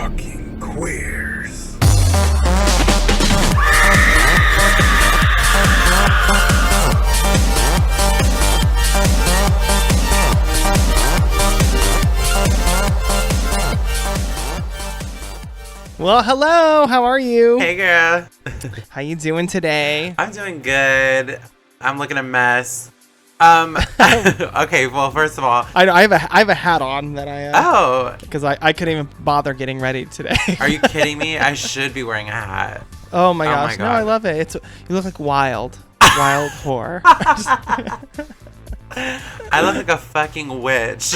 Talking Queers. Well, hello. How are you? Hey, girl. How you doing today? I'm doing good. I'm looking a mess. Okay, well, first of all, I have a hat on that oh, because I couldn't even bother getting ready today. are you kidding me? I should be wearing a hat. Oh my gosh. God. No, I love it. You look like wild whore. I look like a fucking witch.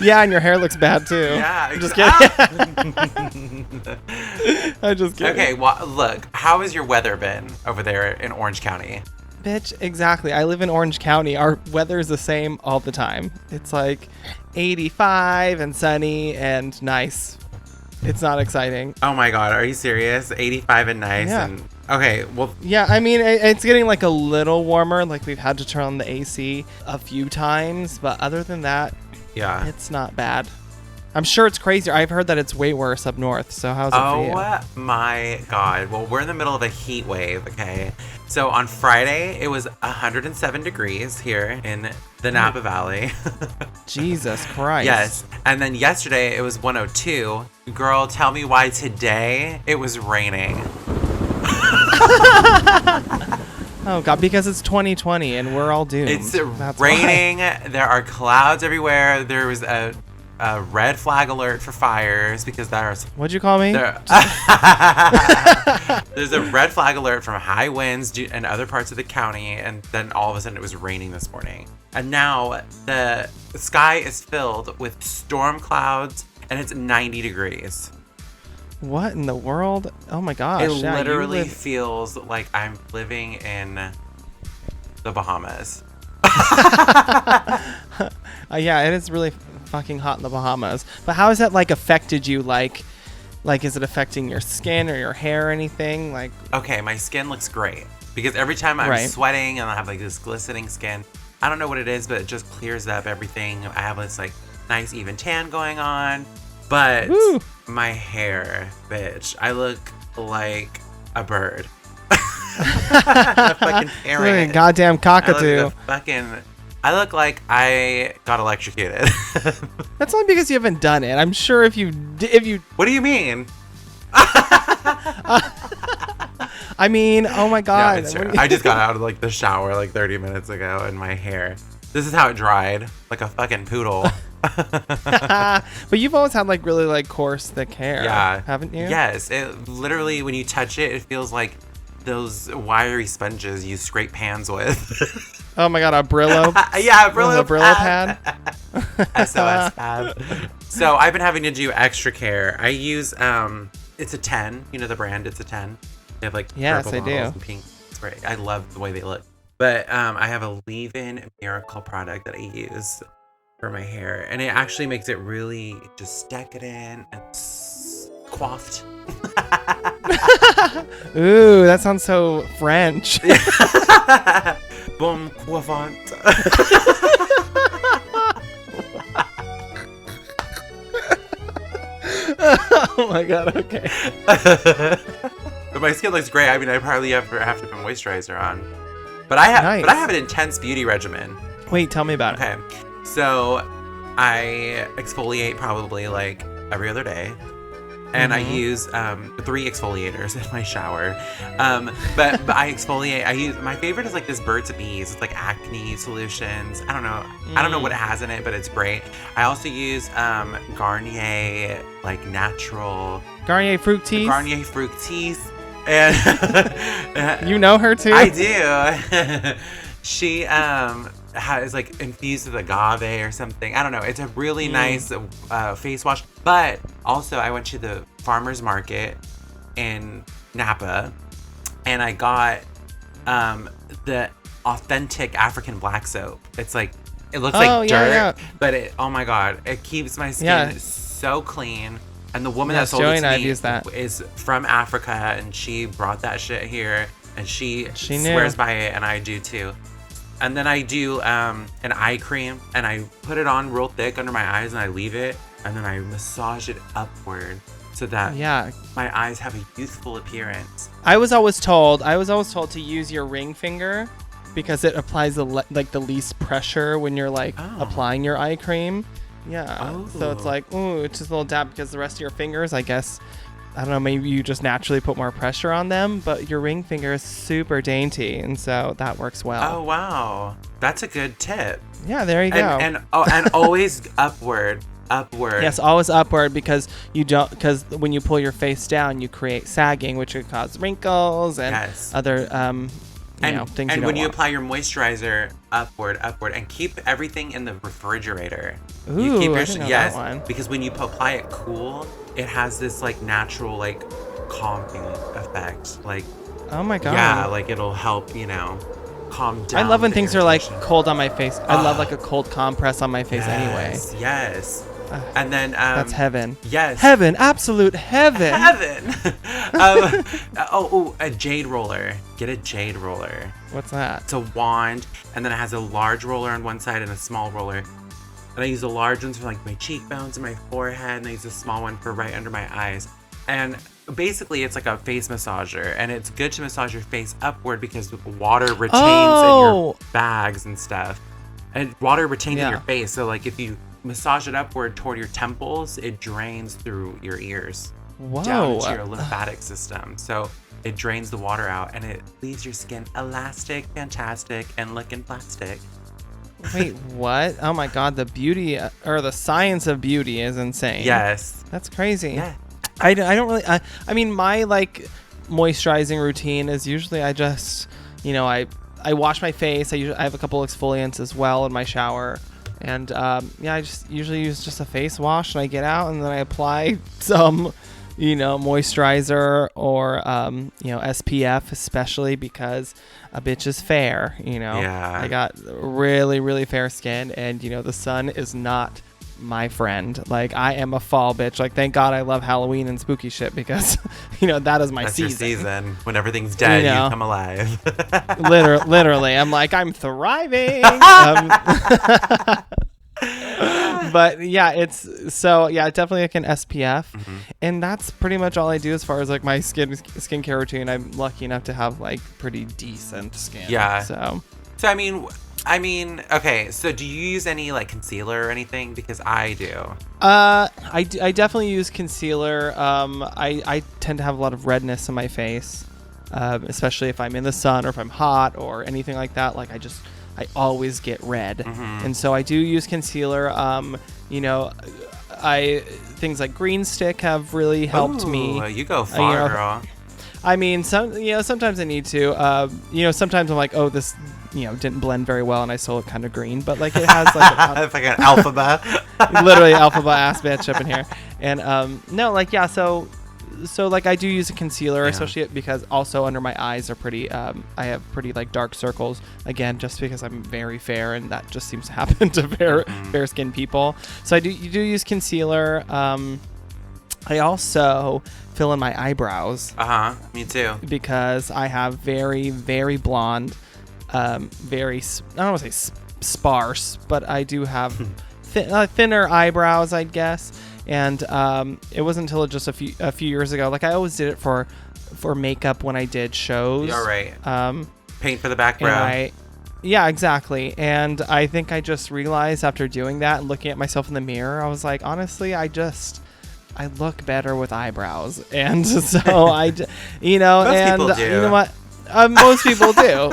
Yeah, and your hair looks bad too. Yeah, I'm just kidding. I'm just kidding. Okay, well, look, how has your weather been over there in Orange County? Bitch, exactly. I live in Orange County. Our weather is the same all the time. It's like 85 and sunny and nice. It's not exciting. Oh my God, are you serious? 85 and nice. Yeah. And okay, well, Yeah, I mean, it's getting like a little warmer. Like we've had to turn on the AC a few times, but other than that, yeah. it's not bad. I'm sure it's crazier. I've heard that it's way worse up north. So how's it for you? Oh my God. Well, we're in the middle of a heat wave, okay? So on Friday, it was 107 degrees here in the Napa Valley. Jesus Christ. Yes. And then yesterday, it was 102. Girl, tell me why today it was raining. Oh God, because it's 2020 and we're all doomed. It's That's raining. why. There are clouds everywhere. There was a red flag alert for fires because there's What'd you call me? there's a red flag alert from high winds and other parts of the county, and then all of a sudden it was raining this morning. And now the sky is filled with storm clouds and it's 90 degrees. What in the world? Oh my gosh. It yeah, literally feels like I'm living in the Bahamas. Yeah, it is really fucking hot in the Bahamas. But how has that like affected you? Like is it affecting your skin or your hair or anything? Like, Okay, my skin looks great because every time I'm Right. sweating and I have like this glistening skin, I don't know what it is, but it just clears up everything. I have this like nice even tan going on, but Woo. my hair, bitch, I look like a bird. A fucking parrot. goddamn I look cockatoo. like a fucking. I look like I got electrocuted. That's only because you haven't done it. I'm sure if you What do you mean? I mean, oh my No, God. it's true. I just got out of like the shower like 30 minutes ago, and my hair. This is how it dried, like a fucking poodle. But you've always had like really like coarse, thick hair. Yeah. Haven't you? Yes. It literally, when you touch it, it feels like those wiry sponges you scrape pans with. Oh my God, a Brillo. Yeah, Brillo A Brillo pad. SOS pad. So I've been having to do extra care. I use it's a 10. You know the brand? It's a 10. They have like Yes, purple I do. bottles and pink. It's great. I love the way they look. But I have a leave-in miracle product that I use for my hair, and it actually makes it really just decadent and coiffed. Ooh, that sounds so French. Bon coiffant. Oh my God. Okay. But my skin looks great. I mean, I probably have to put moisturizer on. But I have an intense beauty regimen. Wait, tell me about it. Okay. So I exfoliate probably like every other day. And I use 3 exfoliators in my shower. But I exfoliate. My favorite is like this Burt's Bees. It's like acne solutions. I don't know what it has in it, but it's great. I also use Garnier like natural Garnier Fructis. Garnier Fructis. And You know her too? I do. She is like infused with agave or something. I don't know. It's a really nice face wash. But also, I went to the farmer's market in Napa, and I got the authentic African black soap. It's like, it looks like dirt, but oh my God, it keeps my skin so clean. And the woman that sold Joey it to and I've me used that. is from Africa, and she brought that shit here, and she knew. swears by it, and I do too. And then I do an eye cream, and I put it on real thick under my eyes, and I leave it. and then I massage it upward so that my eyes have a youthful appearance. I was always told to use your ring finger because it applies the least pressure when you're applying your eye cream. Yeah. So it's like, ooh, it's just a little dab, because the rest of your fingers, I guess, I don't know, maybe you just naturally put more pressure on them, but your ring finger is super dainty, and so that works well. Oh, wow. That's a good tip. Yeah, there you go. And always upward. Yes, always upward, because when you pull your face down, you create sagging, which could cause wrinkles and other things. And when you apply your moisturizer, upward, and keep everything in the refrigerator. Ooh, you keep I didn't know that one. Because when you apply it cool, it has this natural calming effect. Oh my god. Yeah, it'll help calm down. I love when things are cold on my face. I love a cold compress on my face anyway. Yes. And then that's heaven. Yes. Heaven, absolute heaven. Heaven. A jade roller. Get a jade roller. What's that? It's a wand, and then it has a large roller on one side and a small roller. And I use the large ones for my cheekbones and my forehead, and I use the small one for right under my eyes. And basically, it's like a face massager, and it's good to massage your face upward because water retains in your bags and stuff. And water retains in your face, so if you massage it upward toward your temples, it drains through your ears down into your lymphatic system. So it drains the water out, and it leaves your skin elastic, fantastic, and looking plastic. Wait, what? Oh my god, the beauty or the science of beauty is insane. Yes. That's crazy. Yeah. I don't really, I mean, my moisturizing routine is usually I just, I wash my face. I have a couple exfoliants as well in my shower. And I just usually use just a face wash, and I get out and then I apply some, moisturizer or, SPF, especially because a bitch is fair, Yeah. I got really, really fair skin, and, the sun is not my friend. I am a fall bitch. Thank God I love Halloween and spooky shit, because that is my That's season. your season. When everything's dead, you come alive. Literally, I'm thriving. But yeah, definitely an SPF, and that's pretty much all I do as far as my skincare routine. I'm lucky enough to have pretty decent skin. Yeah. So I mean, okay, so do you use any concealer or anything? Because I do. I definitely use concealer. I tend to have a lot of redness in my face, especially if I'm in the sun or if I'm hot or anything like that. I always get red, and so I do use concealer. Things like Green Stick have really helped me. You go far, girl. I mean, sometimes I need to. Sometimes I'm like, oh, this, didn't blend very well, and I still look kind of green. But it has it's like an alphabet. Literally alphabet ass bitch up in here. And so I do use a concealer, especially because also under my eyes are pretty. I have pretty dark circles. Again, just because I'm very fair, and that just seems to happen to fair skinned people. So you do use concealer. I also fill in my eyebrows. Me too. Because I have very, very blonde, I don't want to say sparse, but I do have thinner eyebrows, I guess. And it wasn't until just a few years ago. I always did it for makeup when I did shows. You're right. Paint for the background. Yeah, exactly. And I think I just realized after doing that and looking at myself in the mirror, I was like, honestly, I look better with eyebrows. And so most people do. You know what? Most people do,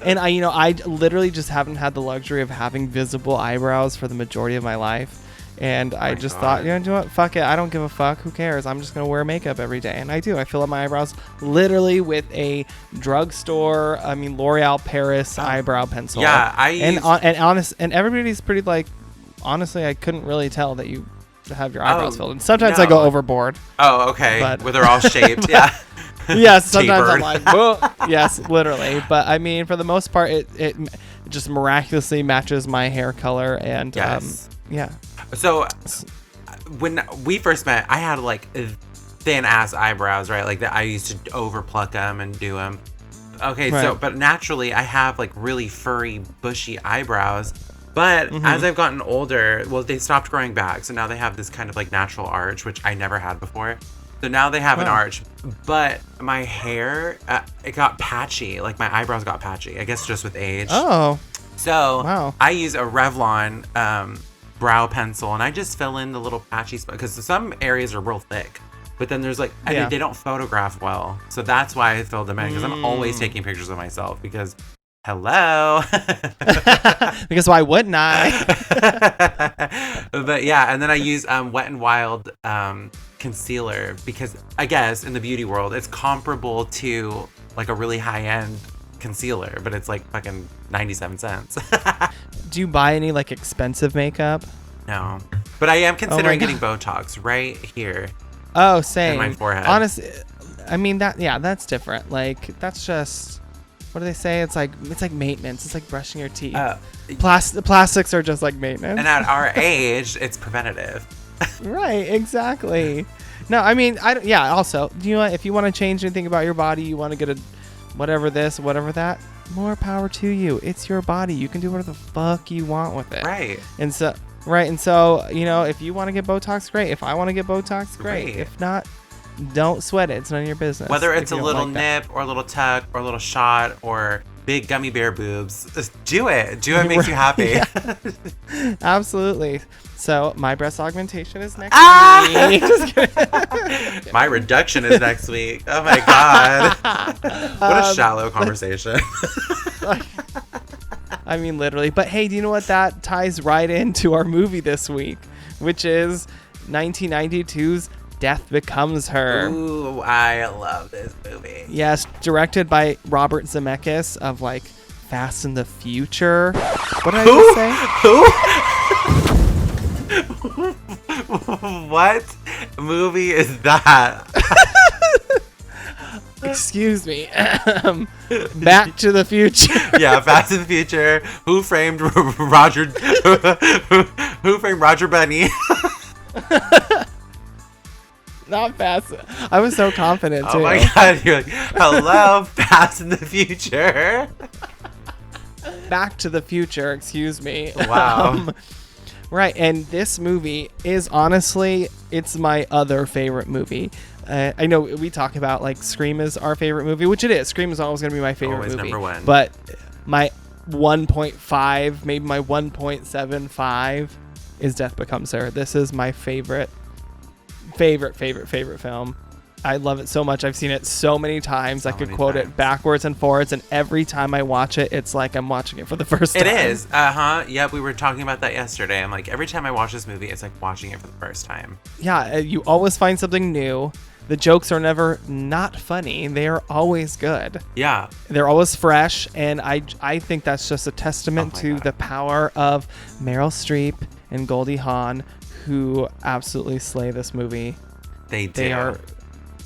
And I literally just haven't had the luxury of having visible eyebrows for the majority of my life. And I just thought, you know what? Fuck it. I don't give a fuck. Who cares? I'm just going to wear makeup every day. And I do. I fill up my eyebrows literally with a drugstore, L'Oreal Paris eyebrow pencil. Yeah, and everybody's pretty honestly, I couldn't really tell that you have your eyebrows filled. And sometimes I go overboard. Oh, okay. But where they're all shaped. Yeah. Yes, sometimes I'm like, whoa. Yes, literally. But for the most part, it just miraculously matches my hair color. And yeah. So when we first met, I had thin ass eyebrows, right? That I used to over pluck them and do them. Okay, right. So but naturally I have really furry, bushy eyebrows. But as I've gotten older, well, they stopped growing back. So now they have this kind of like natural arch, which I never had before. So now they have an arch. But my hair, it got patchy. Like my eyebrows got patchy. I guess just with age. Oh. So I use a Revlon brow pencil, and I just fill in the little patchy spots because some areas are real thick. But then there's like, they don't photograph well. So that's why I filled them in, because I'm always taking pictures of myself because, hello. Because why wouldn't I? But yeah, and then I use Wet n Wild concealer because I guess in the beauty world, it's comparable to like a really high-end concealer, but it's like fucking 97 cents. Do you buy any like expensive makeup? No. But I am considering getting Botox right here. Oh, same. In my forehead. Honestly, I mean that's different. Like that's just, what do they say? It's like maintenance. It's like brushing your teeth. Plastics are just like maintenance. And at our age, it's preventative. Right, exactly. No, I mean, also, you know what? If you want to change anything about your body, you want to get a whatever this, whatever that, more power to you. It's your body. You can do whatever the fuck you want with it. Right. And so, you know, if you want to get Botox, great. If I want to get Botox, great. If not, don't sweat it. It's none of your business. Whether it's a little nip or a little tuck or a little shot or big gummy bear boobs, just do it. Do what makes you happy. Yeah. Absolutely. So my breast augmentation is next week. Just kidding. My reduction is next week. Oh my God. What a shallow conversation. I mean, literally. But hey, do you know what? That ties right into our movie this week, which is 1992's Death Becomes Her. Ooh, I love this movie. Yes, directed by Robert Zemeckis of like Fast and the Future. What did I just say? Who? What movie is that? Excuse me. Back to the Future. Yeah, Fast and the Future. Who framed Roger? Who framed Roger Bunny? Not Fast. I was so confident too. Oh my God! You're like, hello, Fast and the Future. Back to the Future. Excuse me. Wow. Right, and this movie is honestly, it's my other favorite movie. I know we talk about like Scream is our favorite movie, which it is. Scream is always going to be my favorite always movie. Number one. But my 1.5, maybe my 1.75 is Death Becomes Her. This is my favorite film. I love it so much. I've seen it so many times. I could quote it backwards and forwards, and every time I watch it, it's like I'm watching it for the first time. It is. Yep, we were talking about that yesterday. I'm like, every time I watch this movie, it's like watching it for the first time. Yeah, you always find something new. The jokes are never not funny. They are always good. Yeah. They're always fresh, and I think that's just a testament to the power of Meryl Streep and Goldie Hawn, who absolutely slay this movie. They do.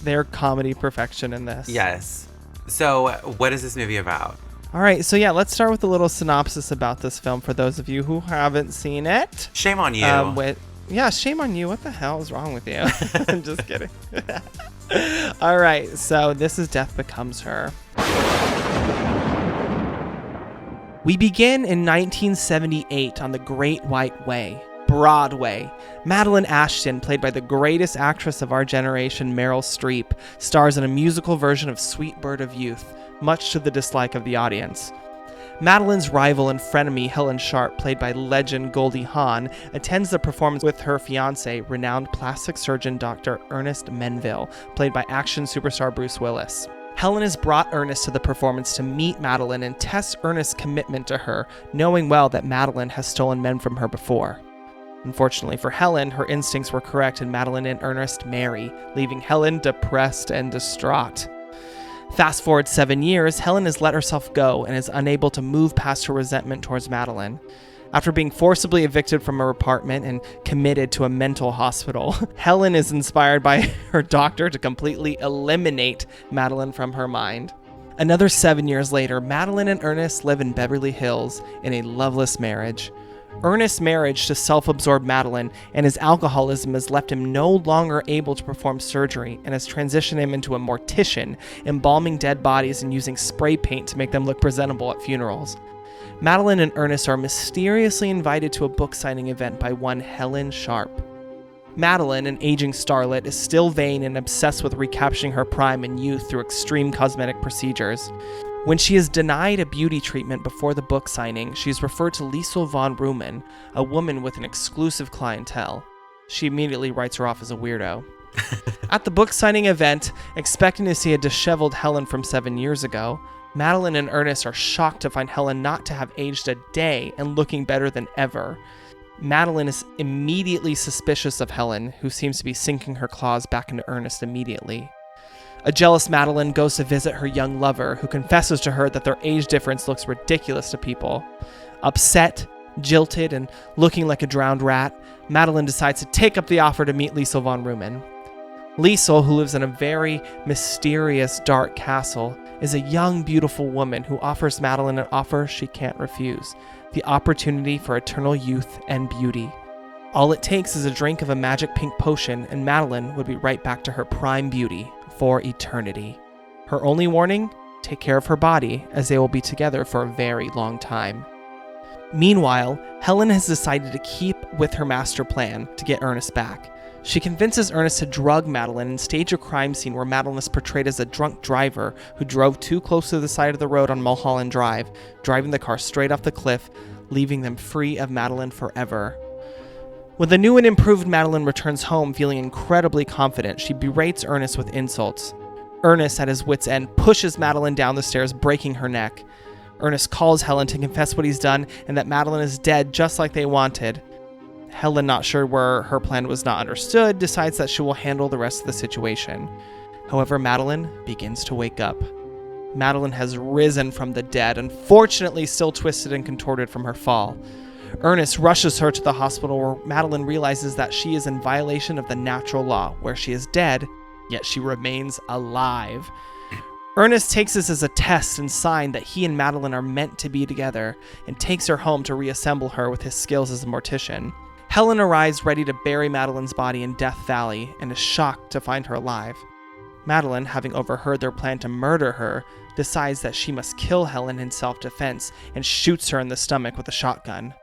They're comedy perfection in this. Yes. So what is this movie about? All right. So, yeah, let's start with a little synopsis about this film for those of you who haven't seen it. Shame on you. Shame on you. What the hell is wrong with you? I'm just kidding. All right. So this is Death Becomes Her. We begin in 1978 on the Great White Way. Broadway. Madeline Ashton, played by the greatest actress of our generation, Meryl Streep, stars in a musical version of Sweet Bird of Youth, much to the dislike of the audience. Madeline's rival and frenemy, Helen Sharp, played by legend Goldie Hawn, attends the performance with her fiancé, renowned plastic surgeon Dr. Ernest Menville, played by action superstar Bruce Willis. Helen has brought Ernest to the performance to meet Madeline and test Ernest's commitment to her, knowing well that Madeline has stolen men from her before. Unfortunately for Helen, her instincts were correct and Madeline and Ernest marry, leaving Helen depressed and distraught. Fast forward 7 years, Helen has let herself go and is unable to move past her resentment towards Madeline. After being forcibly evicted from her apartment and committed to a mental hospital, Helen is inspired by her doctor to completely eliminate Madeline from her mind. Another 7 years later, Madeline and Ernest live in Beverly Hills in a loveless marriage. Ernest's marriage to self-absorbed Madeline and his alcoholism has left him no longer able to perform surgery and has transitioned him into a mortician, embalming dead bodies and using spray paint to make them look presentable at funerals. Madeline and Ernest are mysteriously invited to a book signing event by one Helen Sharp. Madeline, an aging starlet, is still vain and obsessed with recapturing her prime and youth through extreme cosmetic procedures. When she is denied a beauty treatment before the book signing, she is referred to Liesl von Ruhmen, a woman with an exclusive clientele. She immediately writes her off as a weirdo. At the book signing event, expecting to see a disheveled Helen from 7 years ago, Madeline and Ernest are shocked to find Helen not to have aged a day and looking better than ever. Madeline is immediately suspicious of Helen, who seems to be sinking her claws back into Ernest immediately. A jealous Madeline goes to visit her young lover, who confesses to her that their age difference looks ridiculous to people. Upset, jilted, and looking like a drowned rat, Madeline decides to take up the offer to meet Liesl von Ruhmen. Liesl, who lives in a very mysterious, dark castle, is a young, beautiful woman who offers Madeline an offer she can't refuse: the opportunity for eternal youth and beauty. All it takes is a drink of a magic pink potion, and Madeline would be right back to her prime beauty for eternity. Her only warning: take care of her body, as they will be together for a very long time. Meanwhile, Helen has decided to keep with her master plan to get Ernest back. She convinces Ernest to drug Madeline and stage a crime scene where Madeline is portrayed as a drunk driver who drove too close to the side of the road on Mulholland Drive, driving the car straight off the cliff, leaving them free of Madeline forever. When the new and improved Madeline returns home feeling incredibly confident, she berates Ernest with insults. Ernest, at his wit's end, pushes Madeline down the stairs, breaking her neck. Ernest calls Helen to confess what he's done and that Madeline is dead just like they wanted. Helen, not sure where her plan was not understood, decides that she will handle the rest of the situation. However, Madeline begins to wake up. Madeline has risen from the dead, unfortunately still twisted and contorted from her fall. Ernest rushes her to the hospital where Madeline realizes that she is in violation of the natural law, where she is dead, yet she remains alive. Ernest takes this as a test and sign that he and Madeline are meant to be together, and takes her home to reassemble her with his skills as a mortician. Helen arrives ready to bury Madeline's body in Death Valley and is shocked to find her alive. Madeline, having overheard their plan to murder her, decides that she must kill Helen in self-defense and shoots her in the stomach with a shotgun.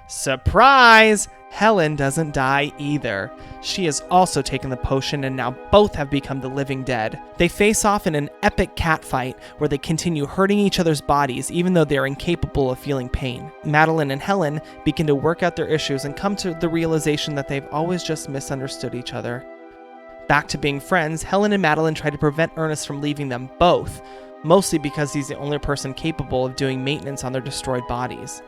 Surprise! Helen doesn't die either. She has also taken the potion and now both have become the living dead. They face off in an epic catfight where they continue hurting each other's bodies even though they are incapable of feeling pain. Madeline and Helen begin to work out their issues and come to the realization that they've always just misunderstood each other. Back to being friends, Helen and Madeline try to prevent Ernest from leaving them both, mostly because he's the only person capable of doing maintenance on their destroyed bodies.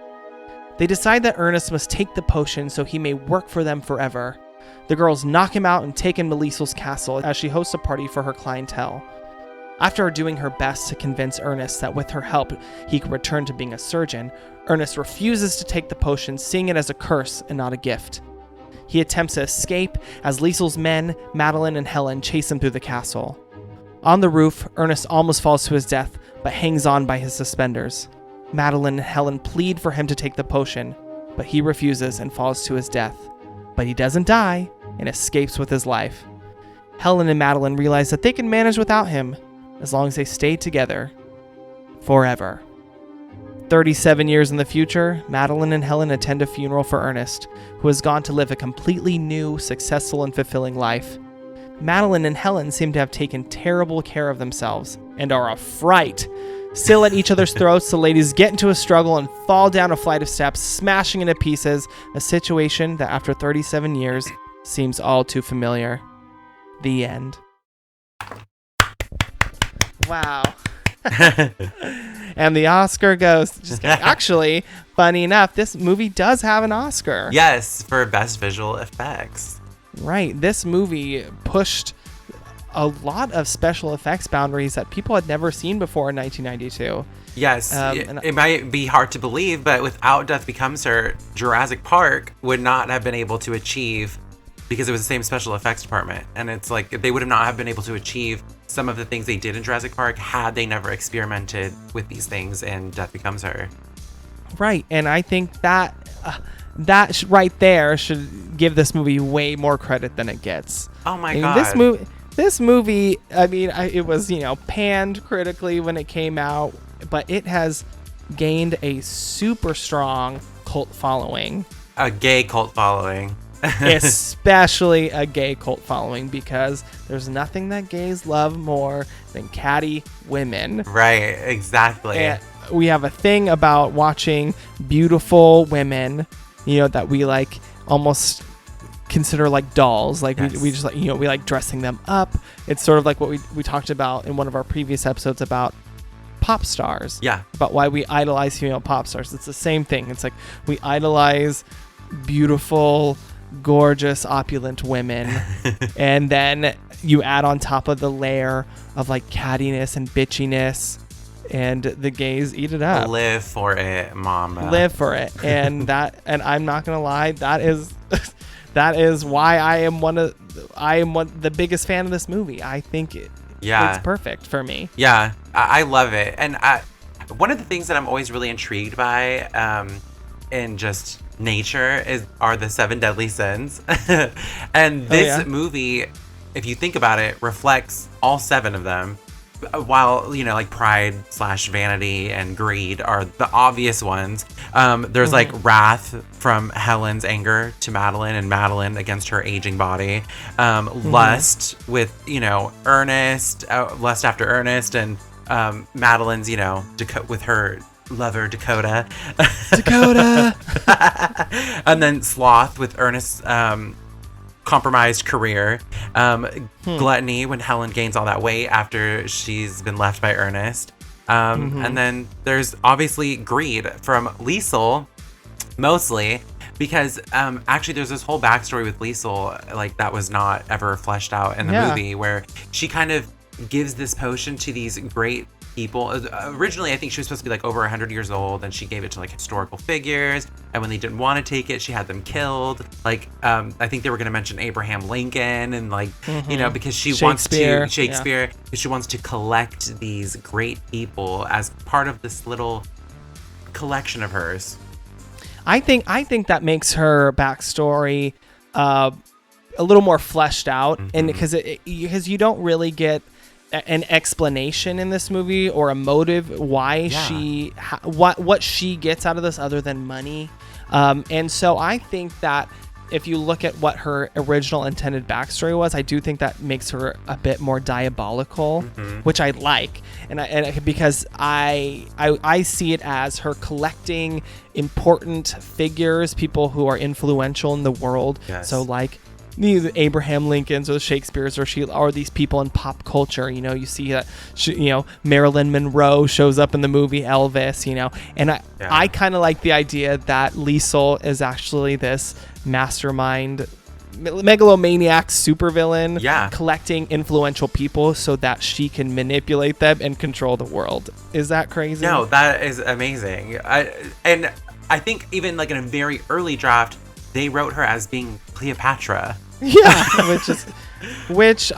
They decide that Ernest must take the potion so he may work for them forever. The girls knock him out and take him to Liesl's castle as she hosts a party for her clientele. After doing her best to convince Ernest that with her help he can return to being a surgeon, Ernest refuses to take the potion, seeing it as a curse and not a gift. He attempts to escape as Liesl's men, Madeline and Helen, chase him through the castle. On the roof, Ernest almost falls to his death, but hangs on by his suspenders. Madeline and Helen plead for him to take the potion, but he refuses and falls to his death. But he doesn't die and escapes with his life. Helen and Madeline realize that they can manage without him as long as they stay together forever. 37 years in the future, Madeline and Helen attend a funeral for Ernest, who has gone to live a completely new, successful, and fulfilling life. Madeline and Helen seem to have taken terrible care of themselves and are a fright. Still at each other's throats, the ladies get into a struggle and fall down a flight of steps, smashing into pieces, a situation that after 37 years seems all too familiar. The end. Wow. And the Oscar goes, just kidding. Actually, funny enough, this movie does have an Oscar. Yes, for Best Visual Effects. Right. This movie pushed a lot of special effects boundaries that people had never seen before in 1992. Yes, it might be hard to believe, but without Death Becomes Her, Jurassic Park would not have been able to achieve, because it was the same special effects department. And it's like, they would have not have been able to achieve some of the things they did in Jurassic Park had they never experimented with these things in Death Becomes Her. Right. And I think that that right there should give this movie way more credit than it gets. Oh my I mean, God. This movie, I mean, it was, panned critically when it came out, but it has gained a super strong cult following. A gay cult following. Especially a gay cult following, because there's nothing that gays love more than catty women. Right, exactly. And we have a thing about watching beautiful women, that we like almost consider like dolls. Like Yes. we just like, we like dressing them up. It's sort of like what we talked about in one of our previous episodes about pop stars. Yeah. About why we idolize female pop stars. It's the same thing. It's like we idolize beautiful, gorgeous, opulent women. And then you add on top of the layer of like cattiness and bitchiness, and the gays eat it up. Live for it, mama. Live for it. And I'm not gonna lie, that is why I am the biggest fan of this movie. I think it's perfect for me. Yeah, I love it. And one of the things that I'm always really intrigued by in just nature are the 7 deadly sins. And this movie, if you think about it, reflects all 7 of them. While, like pride / vanity and greed are the obvious ones, there's like wrath from Helen's anger to Madeline, and Madeline against her aging body. Lust with, Ernest, lust after Ernest, and Madeline's, with her lover Dakota. And then sloth with Ernest's compromised career. Gluttony when Helen gains all that weight after she's been left by Ernest. And then there's obviously greed from Liesl, mostly because actually there's this whole backstory with Liesl like that was not ever fleshed out in the movie, where she kind of gives this potion to these great people. Originally, I think she was supposed to be like over 100 years old, and she gave it to like historical figures. And when they didn't want to take it, she had them killed. Like, I think they were going to mention Abraham Lincoln, and like, because she wants to Shakespeare, because she wants to collect these great people as part of this little collection of hers. I think that makes her backstory a little more fleshed out, and because you don't really get an explanation in this movie or a motive why what she gets out of this other than money, and so I think that if you look at what her original intended backstory was, I do think that makes her a bit more diabolical, which I like, and because I see it as her collecting important figures, people who are influential in the world. So like the Abraham Lincolns or the Shakespeares or these people in pop culture. You see that Marilyn Monroe shows up in the movie Elvis, and I kind of like the idea that Liesl is actually this mastermind megalomaniac supervillain collecting influential people so that she can manipulate them and control the world. Is that crazy? No, that is amazing. And I think even like in a very early draft, they wrote her as being Cleopatra. Yeah, which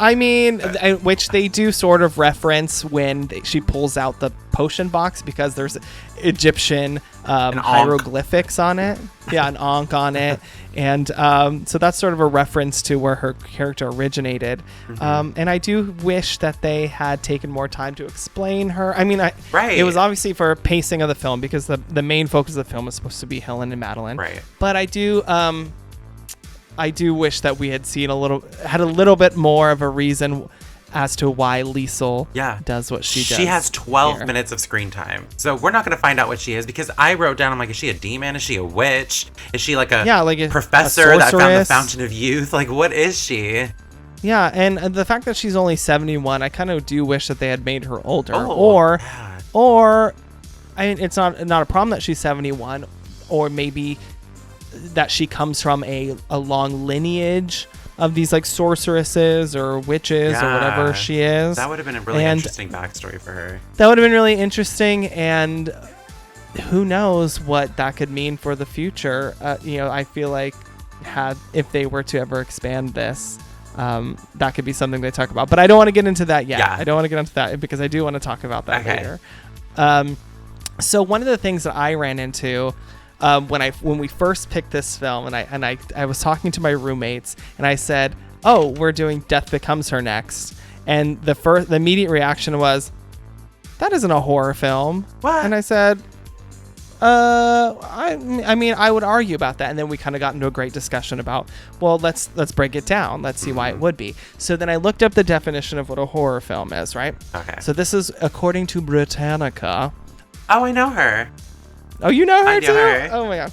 they do sort of reference when she pulls out the potion box, because there's Egyptian hieroglyphics on it. Yeah, an ankh on it. And so that's sort of a reference to where her character originated. And I do wish that they had taken more time to explain her. I mean, it was obviously for pacing of the film, because the main focus of the film is supposed to be Helen and Madeline. Right. But I do wish that we had seen a little bit more of a reason as to why Liesl does what she does. She has 12 minutes of screen time. So we're not going to find out what she is, because I wrote down, I'm like, is she a demon? Is she a witch? Is she like a professor that found the Fountain of Youth? Like, what is she? Yeah, and the fact that she's only 71, I kind of do wish that they had made her older. Or I mean, it's not a problem that she's 71, or maybe that she comes from a long lineage of these like sorceresses or witches or whatever she is. That would have been a really interesting backstory for her. That would have been really interesting, and who knows what that could mean for the future. I feel like if they were to ever expand this, that could be something they talk about. But I don't want to get into that yet. I don't want to get into that because I do want to talk about that later. So one of the things that I ran into when we first picked this film, and I was talking to my roommates, and I said, "Oh, we're doing Death Becomes Her next," and the immediate reaction was, "That isn't a horror film." What? And I said, I mean, I would argue about that. And then we kind of got into a great discussion about, well, let's break it down. Let's see why it would be. So then I looked up the definition of what a horror film is, right? Okay. So this is according to Britannica. Oh, I know her. Oh, you know her I too? know her. Oh my God.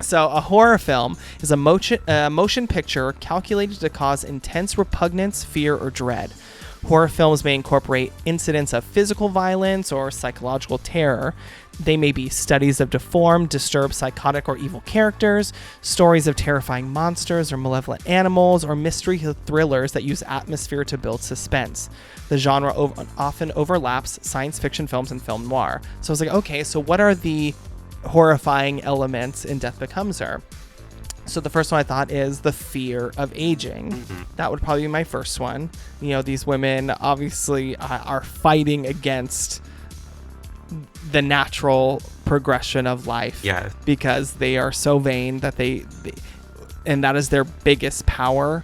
So a horror film is a motion picture calculated to cause intense repugnance, fear, or dread. Horror films may incorporate incidents of physical violence or psychological terror. They may be studies of deformed, disturbed, psychotic, or evil characters, stories of terrifying monsters or malevolent animals, or mystery thrillers that use atmosphere to build suspense. The genre often overlaps science fiction films and film noir. So I was like, okay, so what are the horrifying elements in Death Becomes Her? So the first one I thought is the fear of aging. Mm-hmm. That would probably be my first one. You know, these women obviously are fighting against the natural progression of life. Yes. Because they are so vain that they and that is their biggest power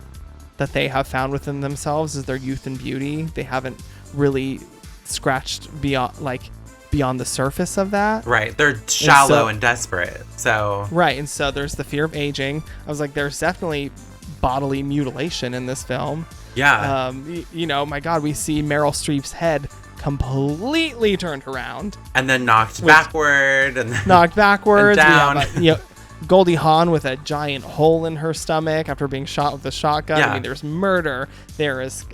that they have found within themselves, is their youth and beauty. They haven't really scratched beyond the surface of that. Right. They're shallow and desperate. So. Right. And so there's the fear of aging. I was like, there's definitely bodily mutilation in this film. Yeah. You know, my God, we see Meryl Streep's head completely turned around. And then knocked backward. And then knocked backwards. And down. We have, Goldie Hawn with a giant hole in her stomach after being shot with a shotgun. Yeah. I mean, there's murder. There is,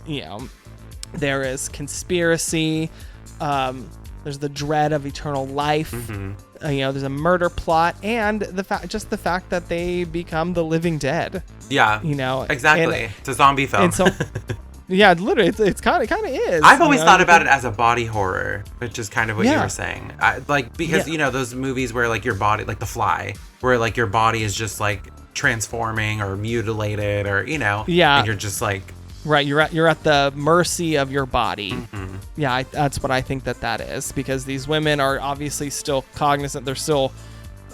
there is conspiracy. There's the dread of eternal life. Mm-hmm. There's a murder plot, and the fact that they become the living dead. Yeah. Exactly. It's a zombie film. And so, yeah, literally, it's kind of is. I've always thought about it as a body horror, which is kind of what you were saying. Because those movies where like your body, like The Fly, where like your body is just like transforming or mutilated, or and you're just like. Right, you're at the mercy of your body. Mm-hmm. Yeah, that's what I think that is, because these women are obviously still cognizant, they're still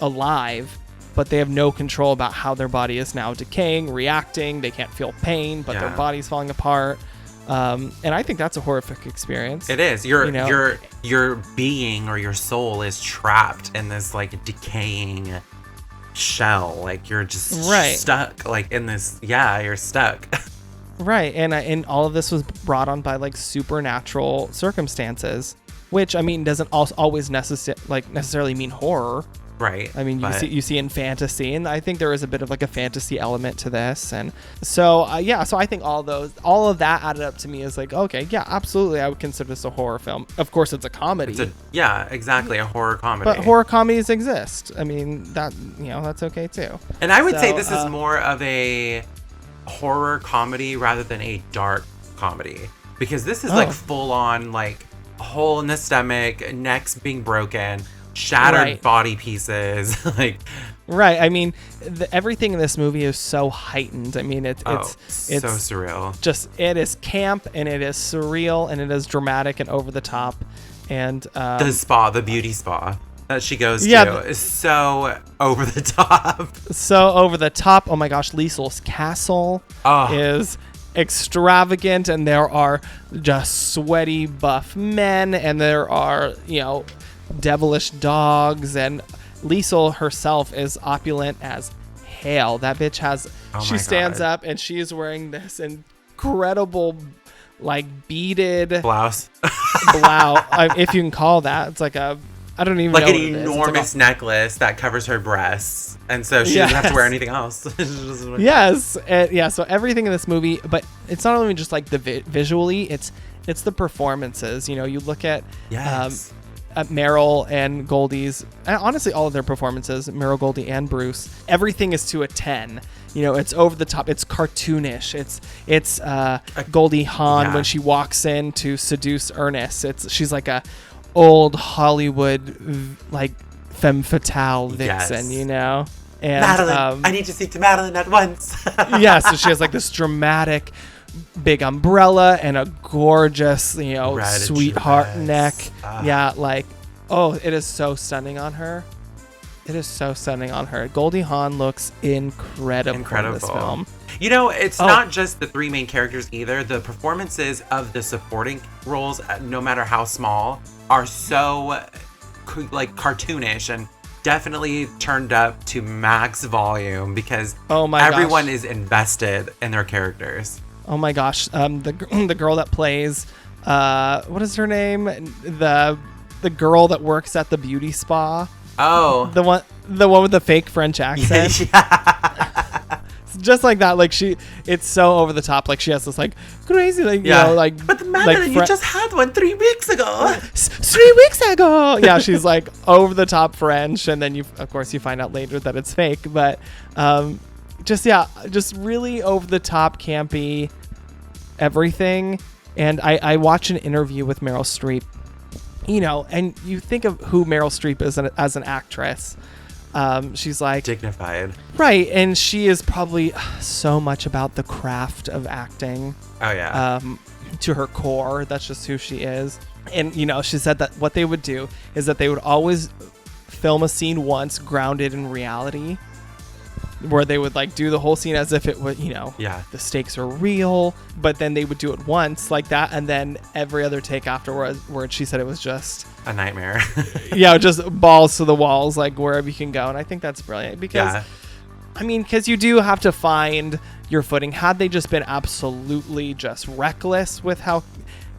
alive, but they have no control about how their body is now decaying, reacting. They can't feel pain, but their body's falling apart. And I think that's a horrific experience. It is. Your being or your soul is trapped in this like decaying shell. Like you're just stuck. Like in this. Yeah, you're stuck. Right, and all of this was brought on by like supernatural circumstances, which I mean doesn't always necessarily mean horror. Right. I mean, you see in fantasy, and I think there is a bit of like a fantasy element to this, and so so I think all of that added up to me is like, okay, yeah, absolutely, I would consider this a horror film. Of course, it's a comedy. Exactly, a horror comedy. But horror comedies exist. I mean, that's okay too. And I would say this is more of a horror comedy rather than a dark comedy, because this is like full on like a hole in the stomach, necks being broken, shattered body pieces. Like right, I mean everything in this movie is so heightened. I mean it's so surreal. Just it is camp, and it is surreal, and it is dramatic and over the top. And the beauty spa that she goes to is so over the top. So over the top. Oh my gosh, Liesl's castle is extravagant, and there are just sweaty buff men, and there are, devilish dogs, and Liesl herself is opulent as hell. That bitch she stands up, and she is wearing this incredible like beaded blouse. If you can call that. It's like I don't even know an enormous necklace that covers her breasts, and so she doesn't have to wear anything else. Yes, so everything in this movie, but it's not only just like the visually, it's the performances. You look at at Meryl and Goldie's, honestly all of their performances, Meryl, Goldie, and Bruce, everything is to a 10. It's over the top, it's cartoonish, it's Goldie Hawn when she walks in to seduce Ernest. She's like a old Hollywood like femme fatale vixen, And Madeline, I need to speak to Madeline at once. So she has like this dramatic big umbrella and a gorgeous, sweetheart neck. It is so stunning on her. It is so stunning on her. Goldie Hawn looks incredible in this film. You know, it's not just the 3 main characters either. The performances of the supporting roles, no matter how small, are so like cartoonish and definitely turned up to max volume because everyone is invested in their characters. Oh my gosh, the girl that plays, what is her name? The girl that works at the beauty spa. Oh, the one with the fake French accent. Yeah. Just like that, like it's so over the top. Like she has this like crazy, like you know, like. But Madeline, you just had one 3 weeks ago. 3 weeks ago. Yeah, she's like over the top French, and then of course you find out later that it's fake. But just really over the top, campy, everything. And I watched an interview with Meryl Streep. You know, and you think of who Meryl Streep is as an actress. She's like dignified, right? And she is probably so much about the craft of acting. Oh yeah. To her core, that's just who she is. And you know, she said that what they would do is that they would always film a scene once grounded in reality, where they would like do the whole scene as if it would, you know, the stakes are real, but then they would do it once like that, and then every other take afterwards, where she said it was just a nightmare. Just balls to the walls, like wherever you can go. And I think that's brilliant because, I mean, because you do have to find your footing. Had they just been absolutely just reckless with how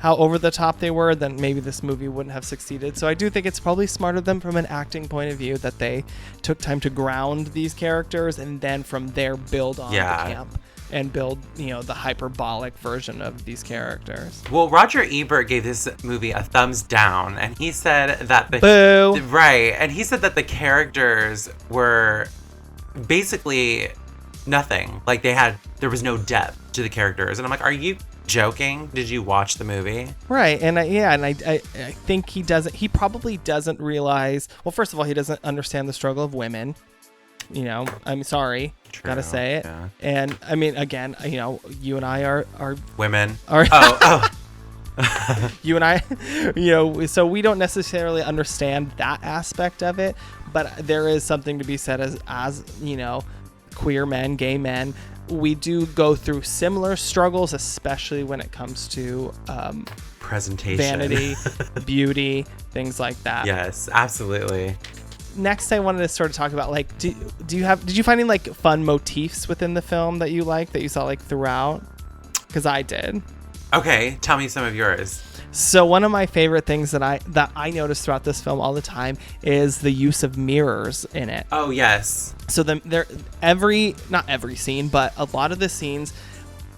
over the top they were, then maybe this movie wouldn't have succeeded. So I do think it's probably smart of them from an acting point of view that they took time to ground these characters and then from there build on the camp and build, you know, the hyperbolic version of these characters. Well, Roger Ebert gave this movie a thumbs down, and he said that and he said that the characters were basically nothing. Like there was no depth to the characters, and I'm like, are you joking? Did you watch the movie? Right. And I think he probably doesn't realize, well, first of all, he doesn't understand the struggle of women. You know, I'm sorry, gotta say it. Yeah. And I mean, again, you know, you and I are women. You and I, you know, so we don't necessarily understand that aspect of it, but there is something to be said as you know, queer men, gay men. We do go through similar struggles, especially when it comes to presentation, vanity, beauty, things like that. Yes, absolutely. Next, I wanted to sort of talk about, like, did you find any like fun motifs within the film that you liked, that you saw like throughout? Because I did. Okay, tell me some of yours. So one of my favorite things that I noticed throughout this film all the time is the use of mirrors in it. Oh yes. So not every scene, but a lot of the scenes,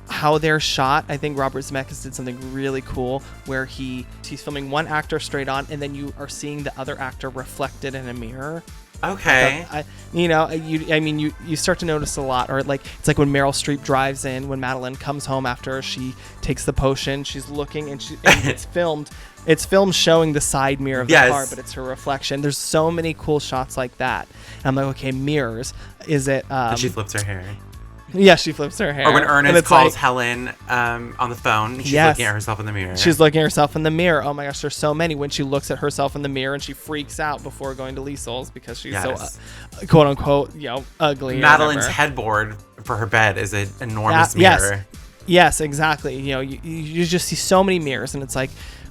how they're shot, I think Robert Zemeckis did something really cool where he's filming one actor straight on, and then you are seeing the other actor reflected in a mirror. Okay. You start to notice a lot, or like it's like when Meryl Streep drives in, when Madeline comes home after she takes the potion, she's looking and it's filmed showing the side mirror of the car, but it's her reflection. There's so many cool shots like that. And I'm like, okay, mirrors. Is it? And she flips her hair. Yeah, she flips her hair. Or when Ernest calls Helen on the phone, she's looking at herself in the mirror. She's looking at herself in the mirror. Oh my gosh, there's so many. When she looks at herself in the mirror and she freaks out before going to Liesl's because she's so quote unquote, you know, ugly. Madeline's headboard for her bed is an enormous mirror. Yes, exactly. You know, you just see so many mirrors, and it's like,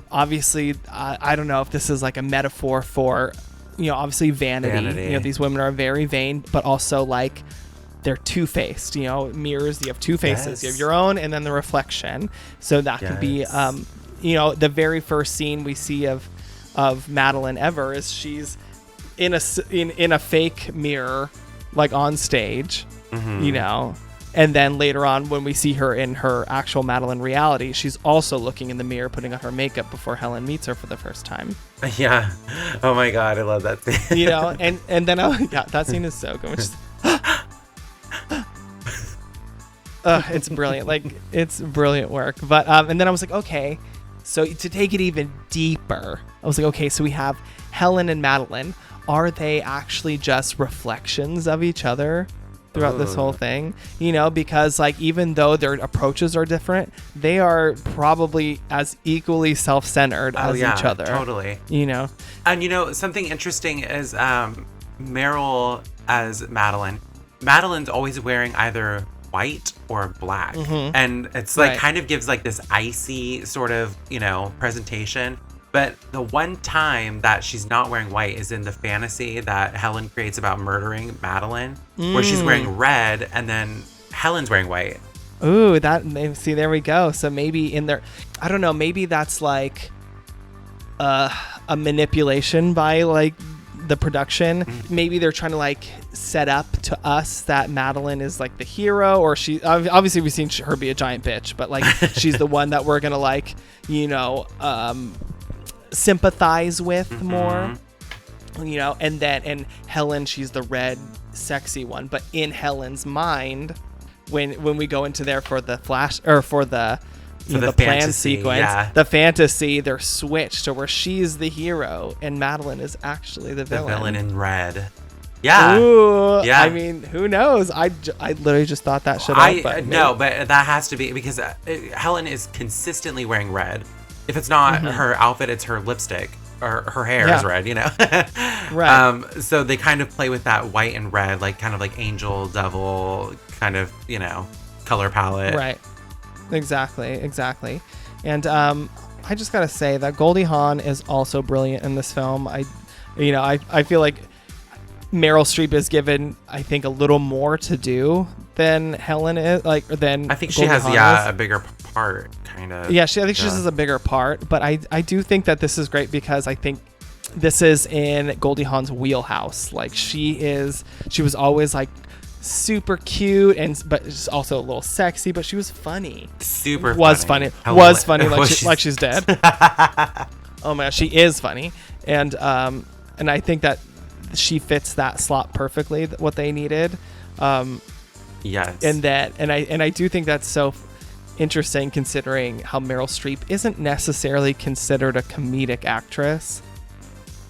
obviously, I don't know if this is like a metaphor for, you know, obviously vanity. You know, these women are very vain, but also like, they're two-faced, you know, mirrors. You have two faces. You have your own and then the reflection. So that could be, you know, the very first scene we see of Madeline ever is she's in a fake mirror, like on stage, you know, and then later on when we see her in her actual Madeline reality, she's also looking in the mirror, putting on her makeup before Helen meets her for the first time. Yeah. Oh my God, I love that scene. You know, and then that scene is so good. It's brilliant. Like, it's brilliant work. But and then I was like, okay, so to take it even deeper, I was like, okay, so we have Helen and Madeline. Are they actually just reflections of each other throughout this whole thing? You know, because like, even though their approaches are different, they are probably as equally self-centered as each other. Totally. You know, and you know, something interesting is Meryl as Madeline, Madeline's always wearing either white or black. And it's like kind of gives like this icy sort of, presentation. But the one time that she's not wearing white is in the fantasy that Helen creates about murdering Madeline, where she's wearing red and then Helen's wearing white. Ooh, see, there we go. So maybe in there, I don't know, maybe that's like a manipulation by like the production. Maybe they're trying to like set up to us that Madeline is like the hero, or she obviously we've seen her be a giant bitch, but like she's the one that we're gonna like, sympathize with more, and Helen, she's the red sexy one. But in Helen's mind, when we go into there for the flash or for the the plan sequence, the fantasy, they're switched to where she's the hero and Madeline is actually the villain. The villain in red. Yeah. Ooh, yeah. I mean, who knows? I literally just thought that shit up. But no, but that has to be because Helen is consistently wearing red. If it's not her outfit, it's her lipstick or her hair is red, Right. So they kind of play with that white and red, like kind of like angel, devil kind of, color palette. Right. Exactly. And I just gotta say that Goldie Hawn is also brilliant in this film. I feel like Meryl Streep is given, I think, a little more to do than Helen is, I think she has a bigger part, kind of. Yeah, I think she has a bigger part, but I do think that this is great because I think this is in Goldie Hawn's wheelhouse. Like she was always like super cute but also a little sexy, but she was funny. Super was funny. Was funny like she's dead. Oh my gosh, she is funny, and I think that she fits that slot perfectly. What they needed. Yes. And I do think that's so interesting considering how Meryl Streep isn't necessarily considered a comedic actress.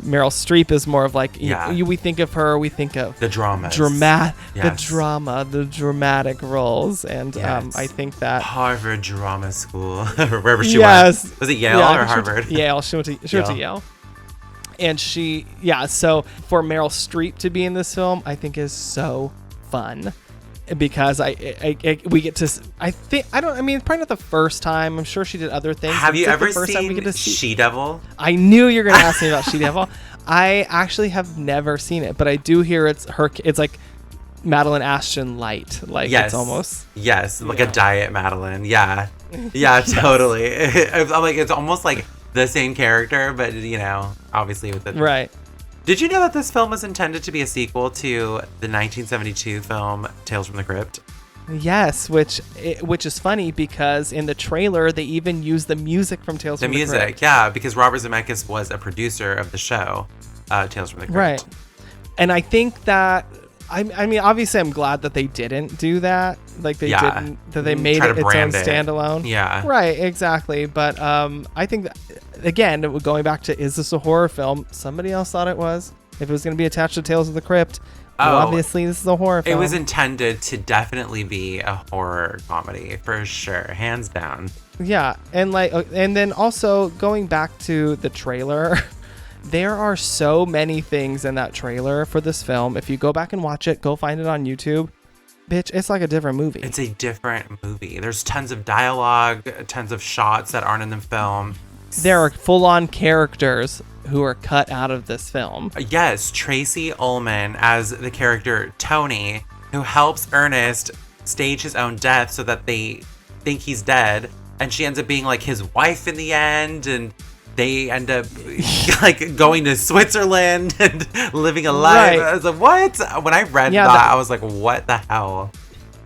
Meryl Streep is more of like we think of her, we think of the drama, the dramatic roles, and I think that Harvard Drama School, wherever she went. Was it Yale or Harvard? Yale. She went to Yale. And so for Meryl Streep to be in this film, I think is so fun because we get to, probably not the first time. I'm sure she did other things. Have you ever seen She-Devil? I knew you were going to ask me about She-Devil. I actually have never seen it, but I do hear it's like Madeline Ashton light. Like it's almost. Yes, like a diet Madeline. Yeah. Yeah, totally. I'm like, it's almost like the same character, but obviously with the right. Did you know that this film was intended to be a sequel to the 1972 film Tales from the Crypt? Yes, which is funny because in the trailer they even use the music from Tales from the Crypt. The music, yeah, because Robert Zemeckis was a producer of the show Tales from the Crypt. Right, and I think that I mean, obviously, I'm glad that they didn't do that. Like they didn't, that they made it its own standalone. Yeah. Right. Exactly. But I think that, again, going back to, is this a horror film? Somebody else thought it was. If it was going to be attached to Tales of the Crypt, well, obviously this is a horror film. It was intended to definitely be a horror comedy for sure, hands down. Yeah, and then also going back to the trailer. There are so many things in that trailer for this film. If you go back and watch it, go find it on YouTube. Bitch, it's like a different movie. It's a different movie. There's tons of dialogue, tons of shots that aren't in the film. There are full-on characters who are cut out of this film. Yes, Tracy Ullman as the character Tony, who helps Ernest stage his own death so that they think he's dead. And she ends up being like his wife in the end, and they end up like going to Switzerland and living a life. Right. I was like, what? When I read that, I was like, what the hell?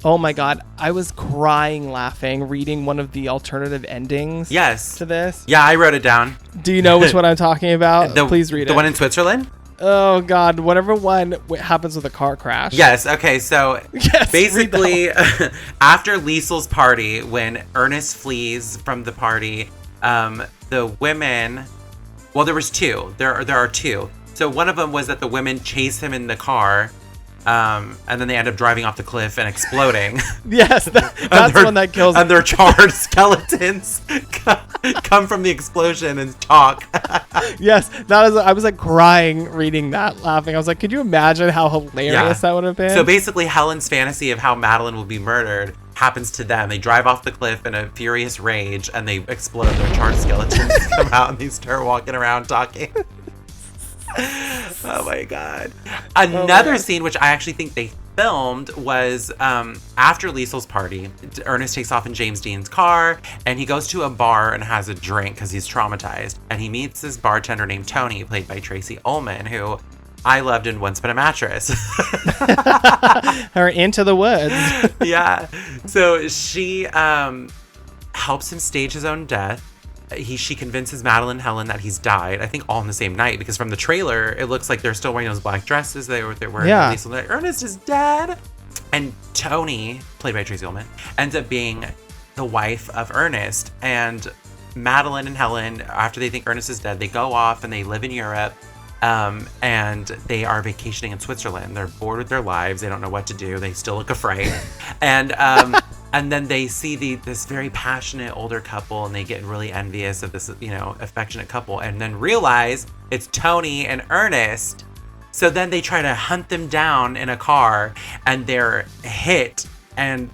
Oh my God. I was crying laughing reading one of the alternative endings to this. Yeah, I wrote it down. Do you know which one I'm talking about? Please read it. The one in Switzerland? Oh God, whatever one happens with a car crash. Yes, okay, so basically after Liesel's party, when Ernest flees from the party, the women, well, there was two. There are two. So one of them was that the women chase him in the car, And then they end up driving off the cliff and exploding. Yes, that's the one that kills. And their charred skeletons come from the explosion and talk. Yes, I was like crying reading that, laughing. I was like, could you imagine how hilarious that would have been? So basically, Helen's fantasy of how Madeline will be murdered happens to them. They drive off the cliff in a furious rage, and they explode. Their charred skeletons come out, and they start walking around talking. Oh my god. Another scene which I actually think they filmed was after Liesl's party. Ernest takes off in James Dean's car and he goes to a bar and has a drink because he's traumatized, and he meets this bartender named Tony, played by Tracy Ullman, who I loved in Once Upon a Mattress. Her Into the Woods. Yeah. So she helps him stage his own death. She convinces Madeline and Helen that he's died. I think all in the same night, because from the trailer, it looks like they're still wearing those black dresses they're wearing. Yeah. Like, Ernest is dead. And Tony, played by Tracy Ullman, ends up being the wife of Ernest. And Madeline and Helen, after they think Ernest is dead, they go off and they live in Europe. And they are vacationing in Switzerland. They're bored with their lives. They don't know what to do. They still look afraid. And then they see this very passionate older couple, and they get really envious of this, affectionate couple, and then realize it's Tony and Ernest. So then they try to hunt them down in a car, and they're hit. And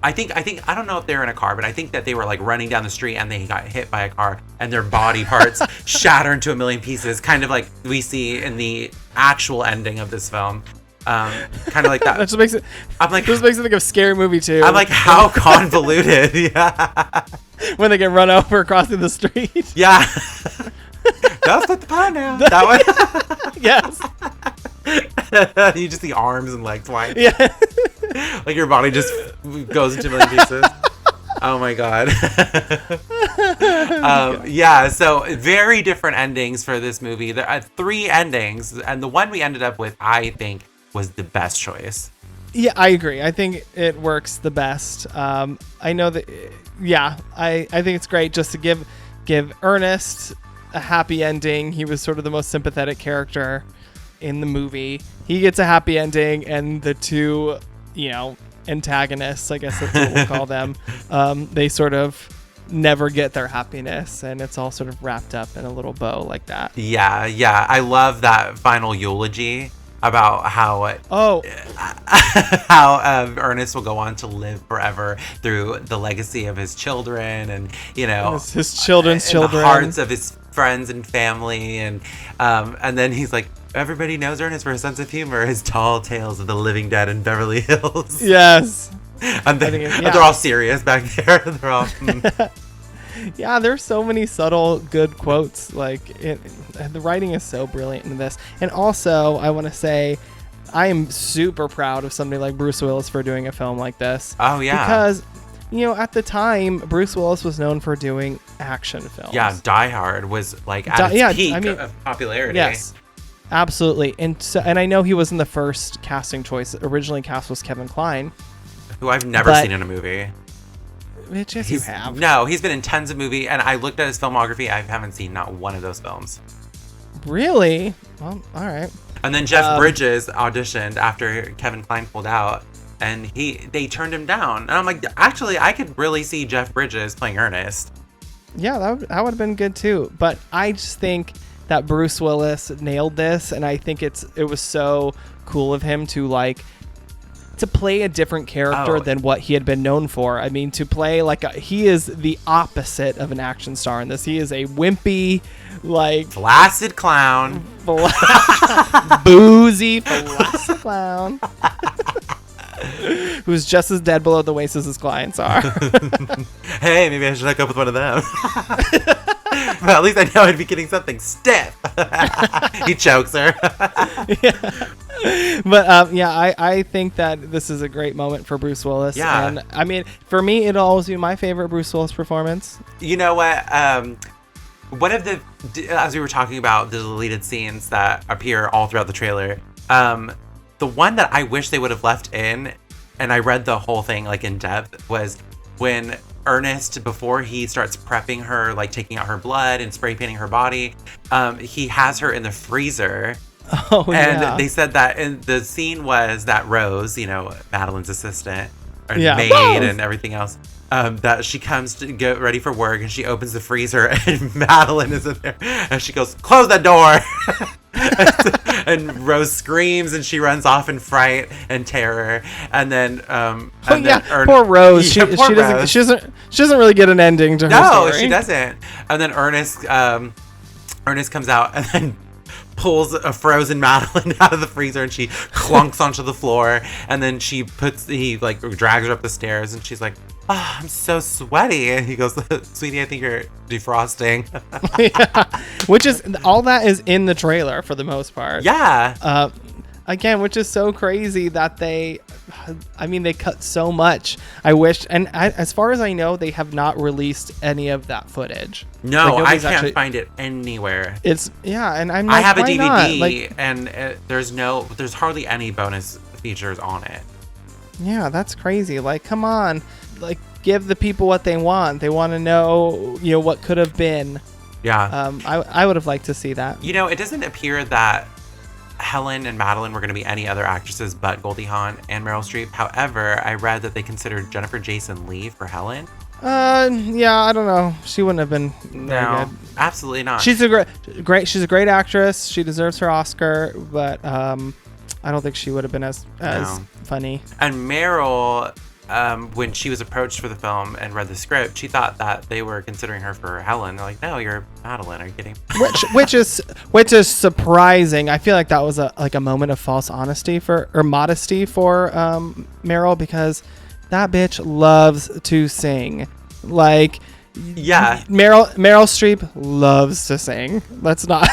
I don't know if they're in a car, but I think that they were like running down the street and they got hit by a car, and their body parts shatter into a million pieces, kind of like we see in the actual ending of this film. Kind of like that. That just makes it. I'm like, this makes it like a scary movie too. I'm like, how convoluted? Yeah. When they get run over crossing the street. Yeah. That's not the part now. That one. Yes. You just see arms and legs flying. Yeah. Like your body just goes into a million pieces. Oh my god. Yeah, so very different endings for this movie. There are 3 endings, and the one we ended up with, I think, was the best choice. Yeah, I agree. I think it works the best. I know that. Yeah, I think it's great just to give Ernest a happy ending. He was sort of the most sympathetic character in the movie. He gets a happy ending, and the 2, antagonists, I guess that's what we'll call them, they sort of never get their happiness, and it's all sort of wrapped up in a little bow like that. Yeah. I love that final eulogy about how Ernest will go on to live forever through the legacy of his children, and his children's children, the hearts of his friends and family, and then he's like, everybody knows Ernest for his sense of humor, his tall tales of the living dead in Beverly Hills. Yes. And they're all serious back there. They're all. Yeah, there's so many subtle good quotes. Like the writing is so brilliant in this. And also, I want to say, I am super proud of somebody like Bruce Willis for doing a film like this. Oh yeah. Because at the time, Bruce Willis was known for doing action films. Yeah, Die Hard was like at its peak of popularity. Yes. Absolutely. And I know he wasn't the first casting choice. Originally cast was Kevin Kline, who I've never seen in a movie. Yes, you have. No, he's been in tons of movies, and I looked at his filmography. I haven't seen not one of those films. Really? Well, all right. And then Jeff Bridges auditioned after Kevin Kline pulled out, and they turned him down. And I'm like, actually, I could really see Jeff Bridges playing Ernest. Yeah, that would have been good too. But I just think that Bruce Willis nailed this, and I think it was so cool of him to play a different character than what he had been known for. I mean, to play he is the opposite of an action star in this. He is a wimpy, flaccid clown, boozy, flaccid clown, who's just as dead below the waist as his clients are. Hey, maybe I should hook up with one of them. But at least I know I'd be getting something stiff. He chokes her. Yeah. But I think that this is a great moment for Bruce Willis. Yeah. And I mean, for me, it'll always be my favorite Bruce Willis performance. You know what? One of the, as we were talking about the deleted scenes that appear all throughout the trailer, the one that I wish they would have left in, and I read the whole thing in depth, was when Ernest, before he starts prepping her, taking out her blood and spray painting her body, he has her in the freezer Oh, and yeah. they said that, and the scene was that Rose, Madeline's assistant, and Yeah. maid, Rose! and everything else, that she comes to get ready for work, and she opens the freezer, and Madeline is in there, and she goes, "Close the door!" And Rose screams, and she runs off in fright and terror, and then poor Rose. Yeah, poor Rose. She doesn't really get an ending to her No, story. she doesn't. And then Ernest comes out and then pulls a frozen Madeline out of the freezer, and she clunks onto the floor, and then he drags her up the stairs, and she's like, "Oh, I'm so sweaty," and he goes, "Sweetie, I think you're defrosting." Yeah. Which is all that is in the trailer for the most part. Yeah. Again, which is so crazy that they cut so much. I wish, and as far as I know, they have not released any of that footage. No, I can't find it anywhere. And I'm like, I have a why DVD, not? and there's hardly any bonus features on it. Yeah, that's crazy. Like, come on, like, give the people what they want. They want to know, what could have been. Yeah. I would have liked to see that. It doesn't appear that Helen and Madeline were going to be any other actresses but Goldie Hawn and Meryl Streep. However, I read that they considered Jennifer Jason Leigh for Helen. Yeah, I don't know. She wouldn't have been very good. Absolutely not. She's a she's a great actress. She deserves her Oscar, but I don't think she would have been as funny. And Meryl, when she was approached for the film and read the script, she thought that they were considering her for Helen. They're like, "No, you're Madeline. Are you kidding?" which is surprising. I feel like that was a moment of false modesty for Meryl, because that bitch loves to sing. Like, yeah, Meryl Streep loves to sing. Let's not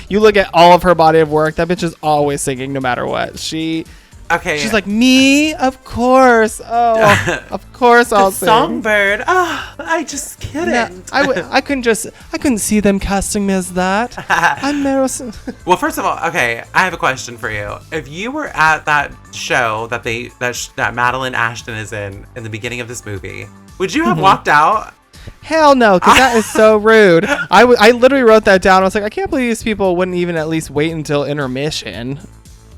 you look at all of her body of work. That bitch is always singing, no matter what. She's like, me, of course. Oh, of course I'll sing. Songbird. Oh, I just couldn't. No, I couldn't see them casting me as that. I'm Meryl. Well, first of all, okay, I have a question for you. If you were at that show that Madeline Ashton is in the beginning of this movie, would you have walked out? Hell no, because that is so rude. I literally wrote that down. I was like, I can't believe these people wouldn't even at least wait until intermission.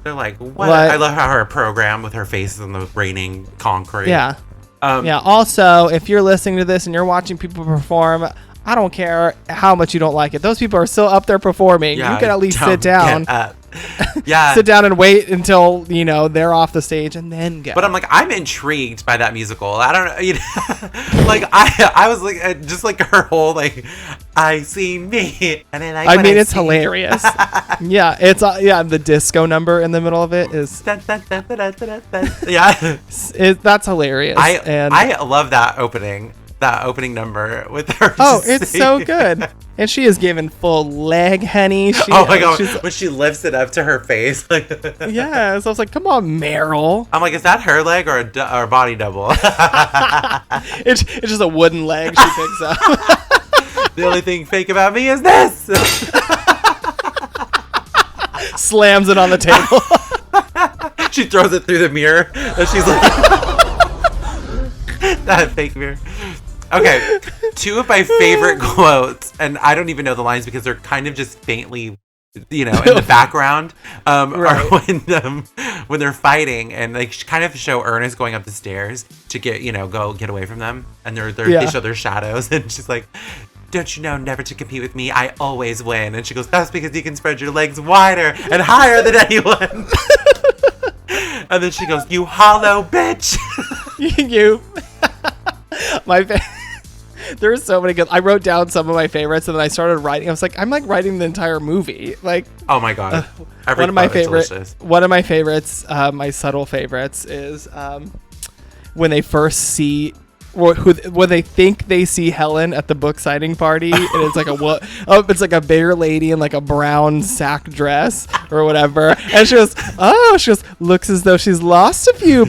They're like, what? I love how her program with her face in the raining concrete. Yeah. Yeah. Also, if you're listening to this and you're watching people perform, I don't care how much you don't like it. Those people are still up there performing. Yeah, you can at least sit down. Get up. Yeah. Sit down and wait until, they're off the stage and then go. But I'm intrigued by that musical. I don't know, I was like, just like her whole, I see me. And then it's hilarious. Yeah, it's the disco number in the middle of it is yeah. That's hilarious. I love that opening number with her. Oh, it's so good. And she is given full leg, honey. Oh my god, when she lifts it up to her face. Yeah, so I was like, come on, Meryl. I'm like, is that her leg or a body double? It's just a wooden leg she picks up. The only thing fake about me is this. Slams it on the table. She throws it through the mirror. And she's like, that fake mirror. Okay, two of my favorite quotes, and I don't even know the lines because they're kind of just faintly, in the background, right. are when they're fighting and they kind of show Ernest going up the stairs to go get away from them, and they show their shadows, and she's like, "Don't you know never to compete with me? I always win." And she goes, "That's because you can spread your legs wider and higher than anyone." And then she goes, "You hollow bitch." You. There are so many good. I wrote down some of my favorites, and then I started writing. I was like, I'm writing the entire movie. Oh my god! One of my favorites, my subtle favorites, is when they first see. When they think they see Helen at the book signing party, and it's like a bigger lady in like a brown sack dress or whatever, and she goes, looks as though she's lost a few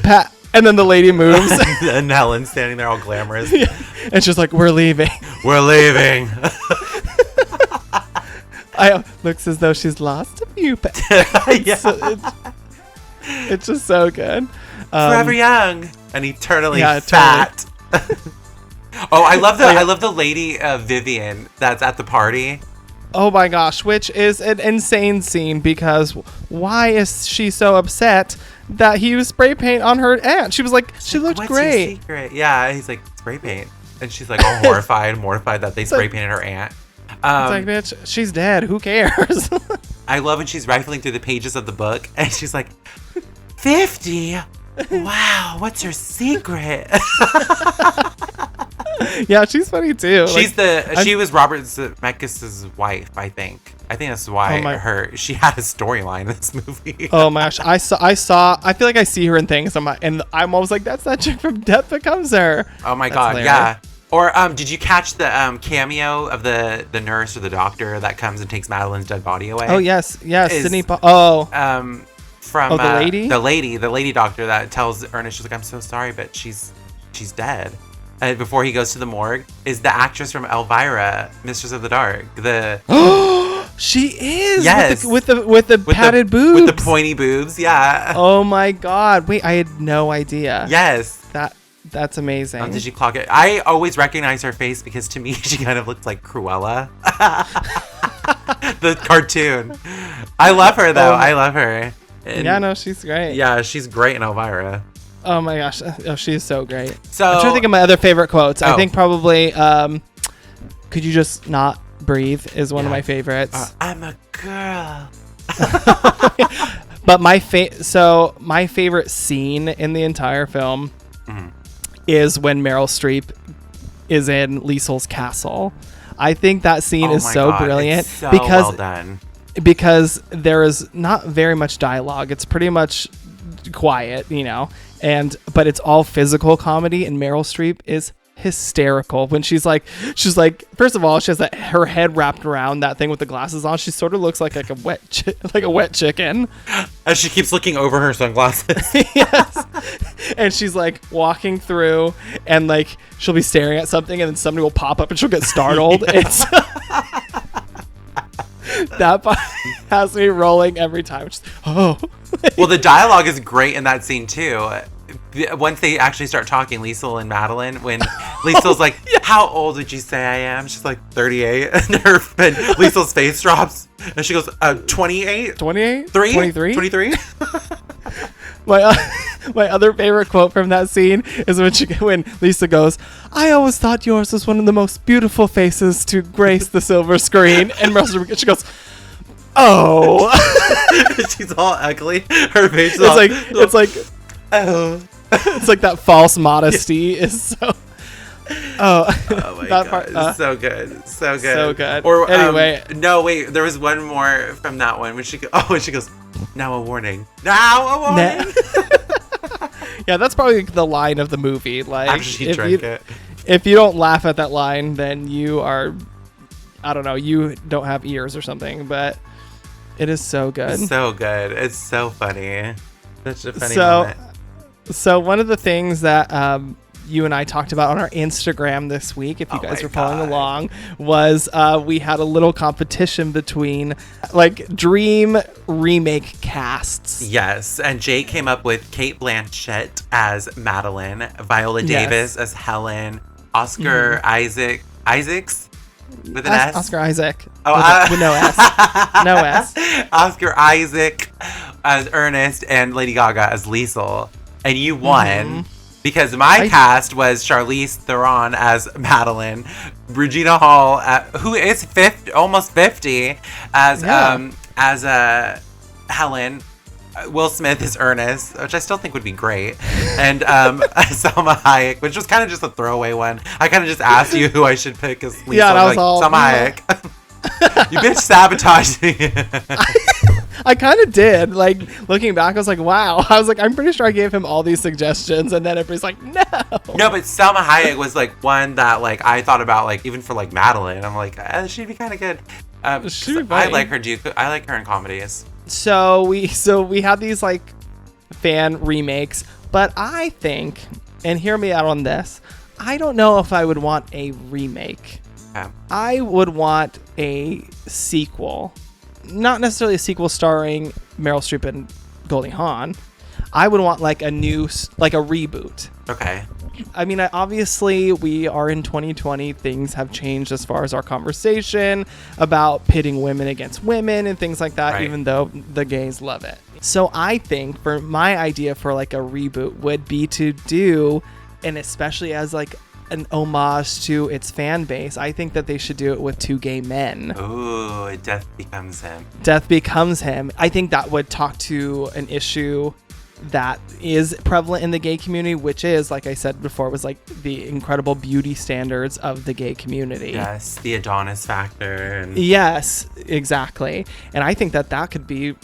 and then the lady moves. And Helen's standing there all glamorous. Yeah. And she's like, we're leaving. We're leaving. Looks as though she's lost a few it's just so good. Forever young and eternally fat. Totally. Oh, I love the lady Vivian that's at the party. Oh my gosh, which is an insane scene because why is she so upset that he used spray paint on her aunt? She was like, she looked What's great. Your secret? Yeah, he's like, spray paint. And she's like all mortified that they spray painted her aunt. It's like, bitch, she's dead. Who cares? I love when she's rifling through the pages of the book and she's like, 50? Wow, what's her secret? Yeah, she's funny too. She was Robert Zemeckis' wife, I think. I think that's why she had a storyline in this movie. Oh my gosh, I feel like I see her in things. And I'm always like, that's that chick from Death Becomes Her. Oh my That's god, hilarious. yeah. Or did you catch the cameo of the nurse or the doctor that comes and takes Madeline's dead body away? Oh yes, Sydney. From the lady doctor that tells Ernest, she's like, I'm so sorry, but she's dead. Before he goes to the morgue, is the actress from Elvira, Mistress of the Dark. She is. Yes, with the padded boobs, with the pointy boobs. Yeah. Oh my god! Wait, I had no idea. Yes. That's amazing. Did you clock it? I always recognize her face because to me she kind of looks like Cruella, the cartoon. I love her though. I love her. And yeah, no, she's great. Yeah, she's great in Elvira. Oh my gosh, she's so great. So I'm trying to think of my other favorite quotes. I think probably "Could you just not breathe" is one of my favorites. I'm a girl. But my favorite scene in the entire film is when Meryl Streep is in Liesl's castle. I think that scene is so brilliant. It's so well done. Because there is not very much dialogue. It's pretty much quiet, but it's all physical comedy, and Meryl Streep is hysterical when she's like, first of all, she has her head wrapped around that thing with the glasses on. She sort of looks like a wet chicken. As she keeps looking over her sunglasses. Yes. And she's like walking through, and like she'll be staring at something, and then somebody will pop up, and she'll get startled. It's that part has me rolling every time. Just, oh. Well, the dialogue is great in that scene too. Once they actually start talking, Liesl and Madeline, when Liesl's like, how old would you say I am? She's like 38. And Liesl's face drops. And she goes, 28? 28? 23? 23? My other favorite quote from that scene is when Lisa goes, I always thought yours was one of the most beautiful faces to grace the silver screen. And she goes, oh. She's all ugly. Her face is it's like, oh. It's like that false modesty is so. Oh my god! Part, so good, so good, so good. Or anyway, no, wait. There was one more from that one when she goes, now a warning, now a warning. Yeah, that's probably the line of the movie. Like, after she drank it. If you don't laugh at that line, then you are, I don't know, you don't have ears or something. But it is so good. It's so good. It's so funny. Such a funny moment. So one of the things that you and I talked about on our Instagram this week, if you guys were following along, was we had a little competition between like dream remake casts. Yes, and Jake came up with Cate Blanchett as Madeline, Viola Davis as Helen, Oscar Isaacs with an S? Oscar Isaac. Oh, with no S. No S. Oscar Isaac as Ernest and Lady Gaga as Liesl. And you won because my cast was Charlize Theron as Madeline, Regina Hall, who is almost 50, as Helen. Will Smith is Ernest, which I still think would be great, and Salma Hayek, which was kind of just a throwaway one. I kind of just asked you who I should pick as Liesl. Yeah, that was all. Salma Hayek. You bitch sabotaged me. I kind of did. Like, looking back, I was like, wow. I was like, I'm pretty sure I gave him all these suggestions, and then everybody's like, no. No, but Salma Hayek was like one that like I thought about, like even for like Madeline. I'm like, she'd be kind of good. She'd be funny. I like her. I like her in comedies. So we have these like fan remakes, but I think, and hear me out on this, I don't know if I would want a remake. Okay. I would want a sequel. Not necessarily a sequel starring Meryl Streep and Goldie Hawn, I would want like a reboot. Okay. I mean, obviously, we are in 2020. Things have changed as far as our conversation about pitting women against women and things like that, Right. even though the gays love it. So I think for my idea for like a reboot would be to do, and especially as like an homage to its fan base, I think that they should do it with 2 gay men. Ooh, Death Becomes Him. Death Becomes Him. I think that would talk to an issue that is prevalent in the gay community, which is, like I said before, was like the incredible beauty standards of the gay community. Yes, the Adonis factor. And Yes, exactly. And I think that that could be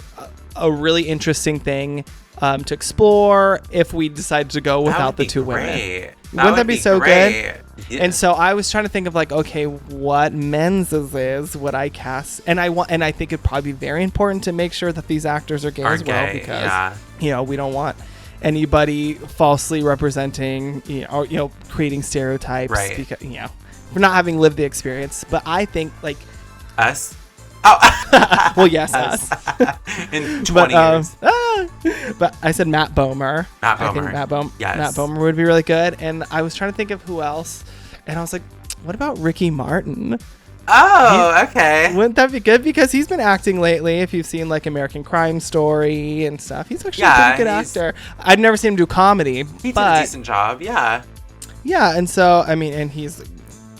a really interesting thing to explore if we decide to go without the 2 women. Wouldn't that be so great? good? Yeah. And so I was trying to think of like, okay, what men's is would I cast? And I think it'd probably be very important to make sure that these actors are gay as well, gay, because yeah. we don't want anybody falsely representing, or creating stereotypes, Right. because for not having lived the experience. But I think like Us? Oh. well, yes, us. In 20 years. But I said Matt Bomer. Matt I think Bomer. Yes. Matt Bomer would be really good. And I was trying to think of who else, and I was like, what about Ricky Martin? Oh, okay. Wouldn't that be good? Because he's been acting lately. If you've seen like American Crime Story and stuff, he's actually a pretty good actor. I'd never seen him do comedy. He did a decent job, yeah. Yeah, and so I mean, and he's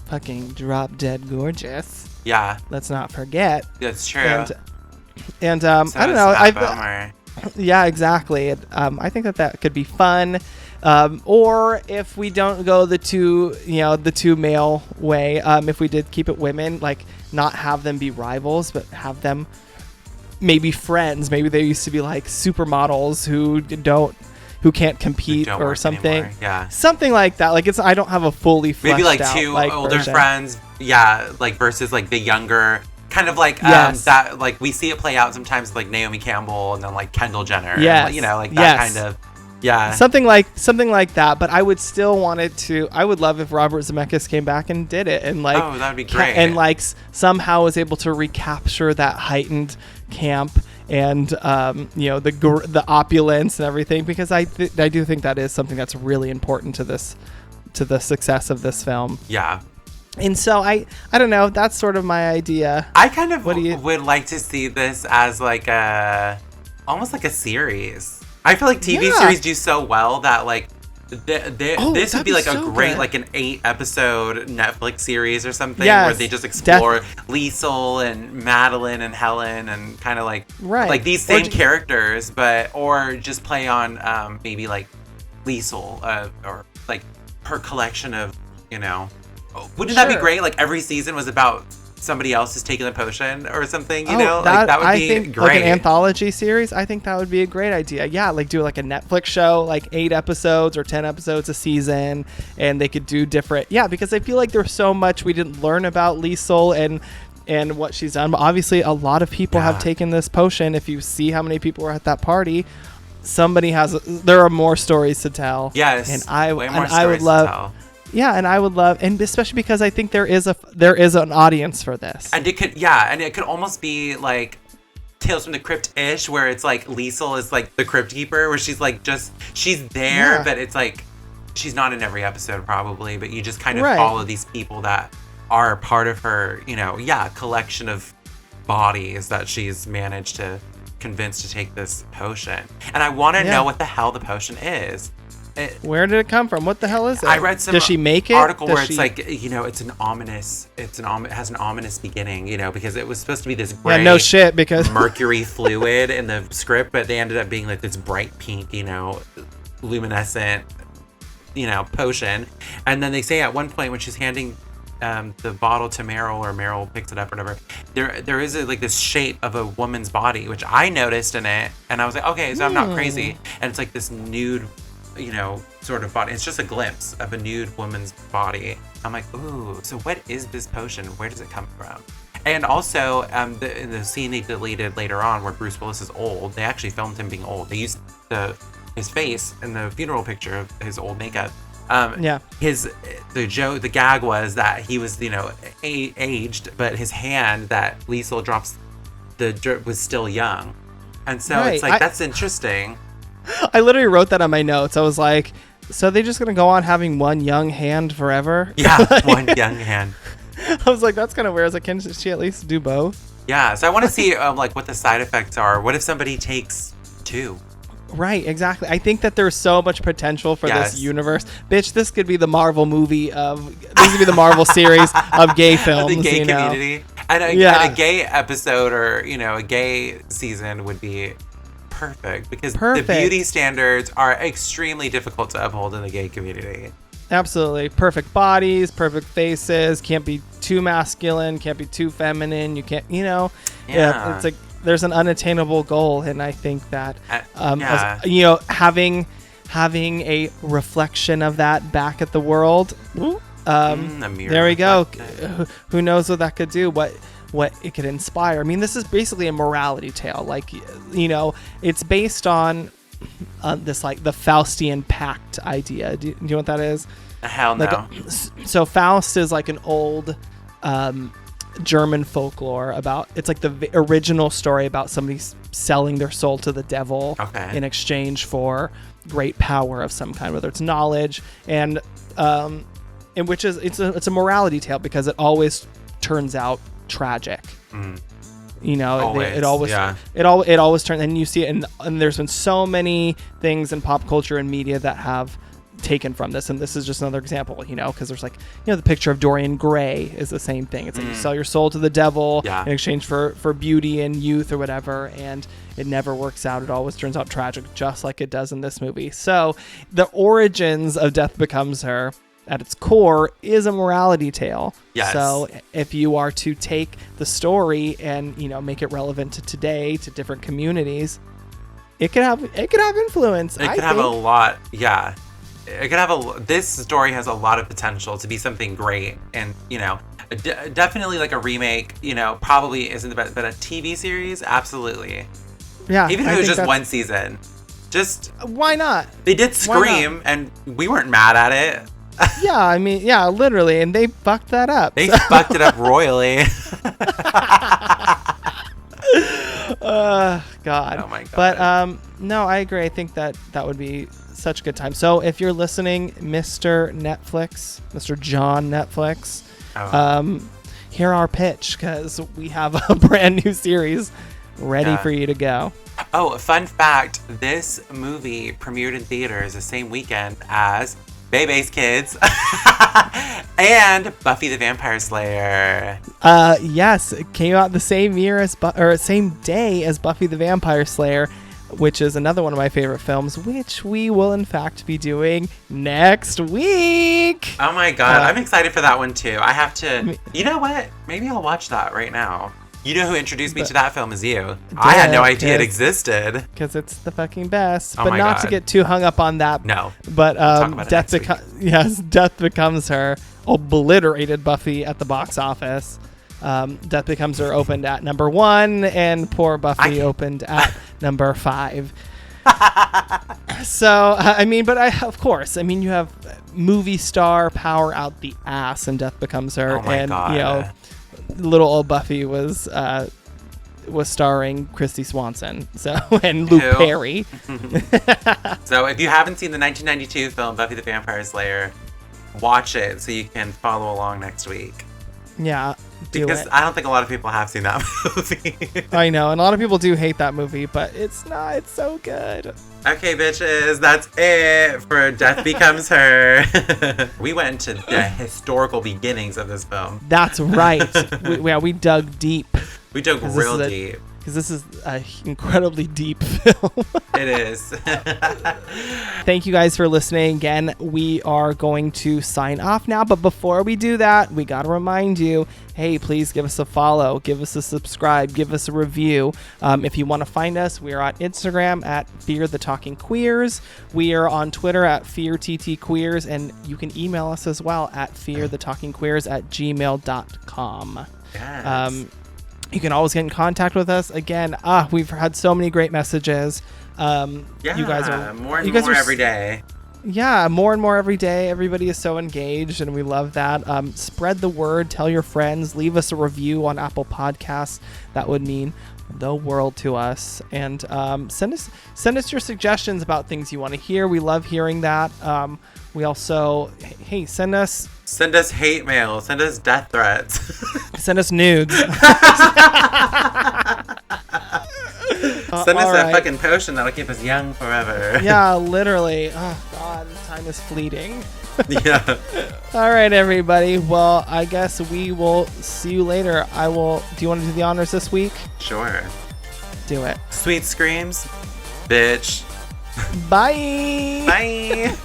fucking drop dead gorgeous. Yeah. Let's not forget. That's true. And So I don't is know. Matt Bomer. Yeah, exactly. I think that could be fun. Or if we don't go the two male way, if we did keep it women, like not have them be rivals, but have them maybe friends. Maybe they used to be like supermodels who can't compete Don't or work something. anymore, yeah. Something like that. Like I don't have a fully fleshed Maybe like out, 2 like, older version. friends, yeah, like versus like the younger, kind of like Yes. that. Like we see it play out sometimes, with, like Naomi Campbell and then like Kendall Jenner. Yes. And, like that Yes. kind of, yeah. Something like that. But I would still want it to. I would love if Robert Zemeckis came back and did it, and like, Oh, that'd be great. and like somehow was able to recapture that heightened camp and the opulence and everything, because I do think that is something that's really important to the success of this film. Yeah. And so I don't know, that's sort of my idea. I kind of What do you- would like to see this as like almost like a series. I feel like TV Yeah. series do so well that like this would that'd be like so a great good. like an 8-episode Netflix series or something, Yes. where they just explore Liesel and Madeline and Helen and kind of like Right. like these Or same characters, or just play on maybe like Liesel or like her collection of wouldn't that be Sure. great? Like every season was about somebody else is taking the potion or something, like that that would I be think, great. like an anthology series, I think that would be a great idea. Yeah, like do like a Netflix show, like 8 episodes or 10 episodes a season, and they could do different. Yeah, because I feel like there's so much we didn't learn about Liesel and what she's done. But obviously, a lot of people have taken this potion. If you see how many people were at that party, there are more stories to tell. Yes, and I way more I would stories to love. tell. Yeah, and I would love, and especially because I think there is an audience for this. And it could almost be like Tales from the Crypt-ish, where it's like Liesel is like the crypt keeper, where she's like she's there, Yeah. but it's like she's not in every episode probably, but you just kind of Right. follow these people that are part of her, collection of bodies that she's managed to convince to take this potion. And I want to know what the hell the potion is. Where did it come from? What the hell is it? I read some Does she make it? article Does where she... it's like, it has an ominous beginning, because it was supposed to be this gray, no shit, because mercury fluid in the script, but they ended up being like this bright pink, luminescent, potion. And then they say at one point when she's handing the bottle to Meryl, or Meryl picks it up or whatever, there is like this shape of a woman's body, which I noticed in it, and I was like, okay, so I'm not crazy. And it's like this nude, sort of body. It's just a glimpse of a nude woman's body. I'm like, ooh, so what is this potion? Where does it come from? And also, in the scene they deleted later on where Bruce Willis is old, they actually filmed him being old. They used his face in the funeral picture of his old makeup. The gag was that he was, aged, but his hand that Liesel drops the drip was still young. And so it's like, that's interesting. I literally wrote that on my notes. I was like, so they're just gonna go on having one young hand forever? Yeah, one young hand. I was like, that's kind of weird. I was like, can she at least do both? Yeah, so I want to see like what the side effects are. What if somebody takes 2? Right, exactly. I think that there's so much potential for this universe. Bitch, this could be the Marvel this could be the Marvel series of gay films. The gay community. Know? And a gay episode or, a gay season would be perfect because the beauty standards are extremely difficult to uphold in the gay community. Absolutely. Perfect bodies, perfect faces, can't be too masculine, can't be too feminine. You can't, it's like there's an unattainable goal. And I think that, having a reflection of that back at the world, there we go. Who knows what that could do? What it could inspire. I mean, this is basically a morality tale. Like, it's based on this, like, the Faustian pact idea. Do you know what that is? Hell no. So Faust is like an old German folklore about, it's like the original story about somebody selling their soul to the devil in exchange for great power of some kind, whether it's knowledge, and which is it's a morality tale because it always turns out tragic. It always turns, and you see it, and there's been so many things in pop culture and media that have taken from this, and this is just another example, because there's like, the picture of Dorian Gray is the same thing. It's like you sell your soul to the devil in exchange for beauty and youth or whatever, and it never works out. It always turns out tragic, just like it does in this movie. So the origins of Death Becomes Her at its core is a morality tale. Yes. So if you are to take the story and make it relevant to today, to different communities, it could have influence. It could have a lot. Yeah. It could have this story has a lot of potential to be something great, and definitely like a remake. Probably isn't the best, but a TV series, absolutely. Yeah, even if it was just one season, just why not? They did Scream, and we weren't mad at it. Yeah, I mean, yeah, literally, and they fucked that up. They fucked it up royally. God. Oh my God. But no, I agree. I think that would be such a good time. So if you're listening, Mr. Netflix, Mr. John Netflix, hear our pitch, because we have a brand new series ready for you to go. Oh, fun fact, this movie premiered in theaters the same weekend as Bebe's Kids and Buffy the Vampire Slayer. Yes, it came out the same year same day as Buffy the Vampire Slayer, which is another one of my favorite films, which we will in fact be doing next week. Oh my God, I'm excited for that one too. I have to, you know what? Maybe I'll watch that right now. You know who introduced me to that film is you. I had no idea it existed. Because it's the fucking best. Oh but my not God. to get too hung up on that. No. But Death Becomes Her obliterated Buffy at the box office. Death Becomes Her opened at number 1, and poor Buffy opened at number 5. So, of course, you have movie star power out the ass in Death Becomes Her. Oh my God. Little old Buffy was starring Christy Swanson, and Luke Perry. So if you haven't seen the 1992 film Buffy the Vampire Slayer, watch it so you can follow along next week. Yeah, because I don't think a lot of people have seen that movie. I know, and a lot of people do hate that movie, but it's so good. Okay, bitches, that's it for Death Becomes Her. We went into the historical beginnings of this film. That's right. we dug deep. We dug real deep. Because this is an incredibly deep film. It is. Thank you guys for listening. Again, we are going to sign off now. But before we do that, we got to remind you, hey, please give us a follow, give us a subscribe, give us a review. If you want to find us, we are on Instagram at Fear the Talking Queers. We are on Twitter at FearTTQueers. And you can email us as well at fearthetalkingqueers@gmail.com. Yes. You can always get in contact with us. Again, we've had so many great messages. You guys are more and more every day. Yeah, more and more every day. Everybody is so engaged, and we love that. Spread the word. Tell your friends. Leave us a review on Apple Podcasts. That would mean the world to us. And send us your suggestions about things you want to hear. We love hearing that. We also, hey, send us hate mail. Send us death threats. Send us nudes. Send us that fucking potion that'll keep us young forever. Yeah, literally. Oh, God, time is fleeting. Yeah. All right, everybody. Well, I guess we will see you later. Do you want to do the honors this week? Sure. Do it. Sweet screams. Bitch. Bye. Bye.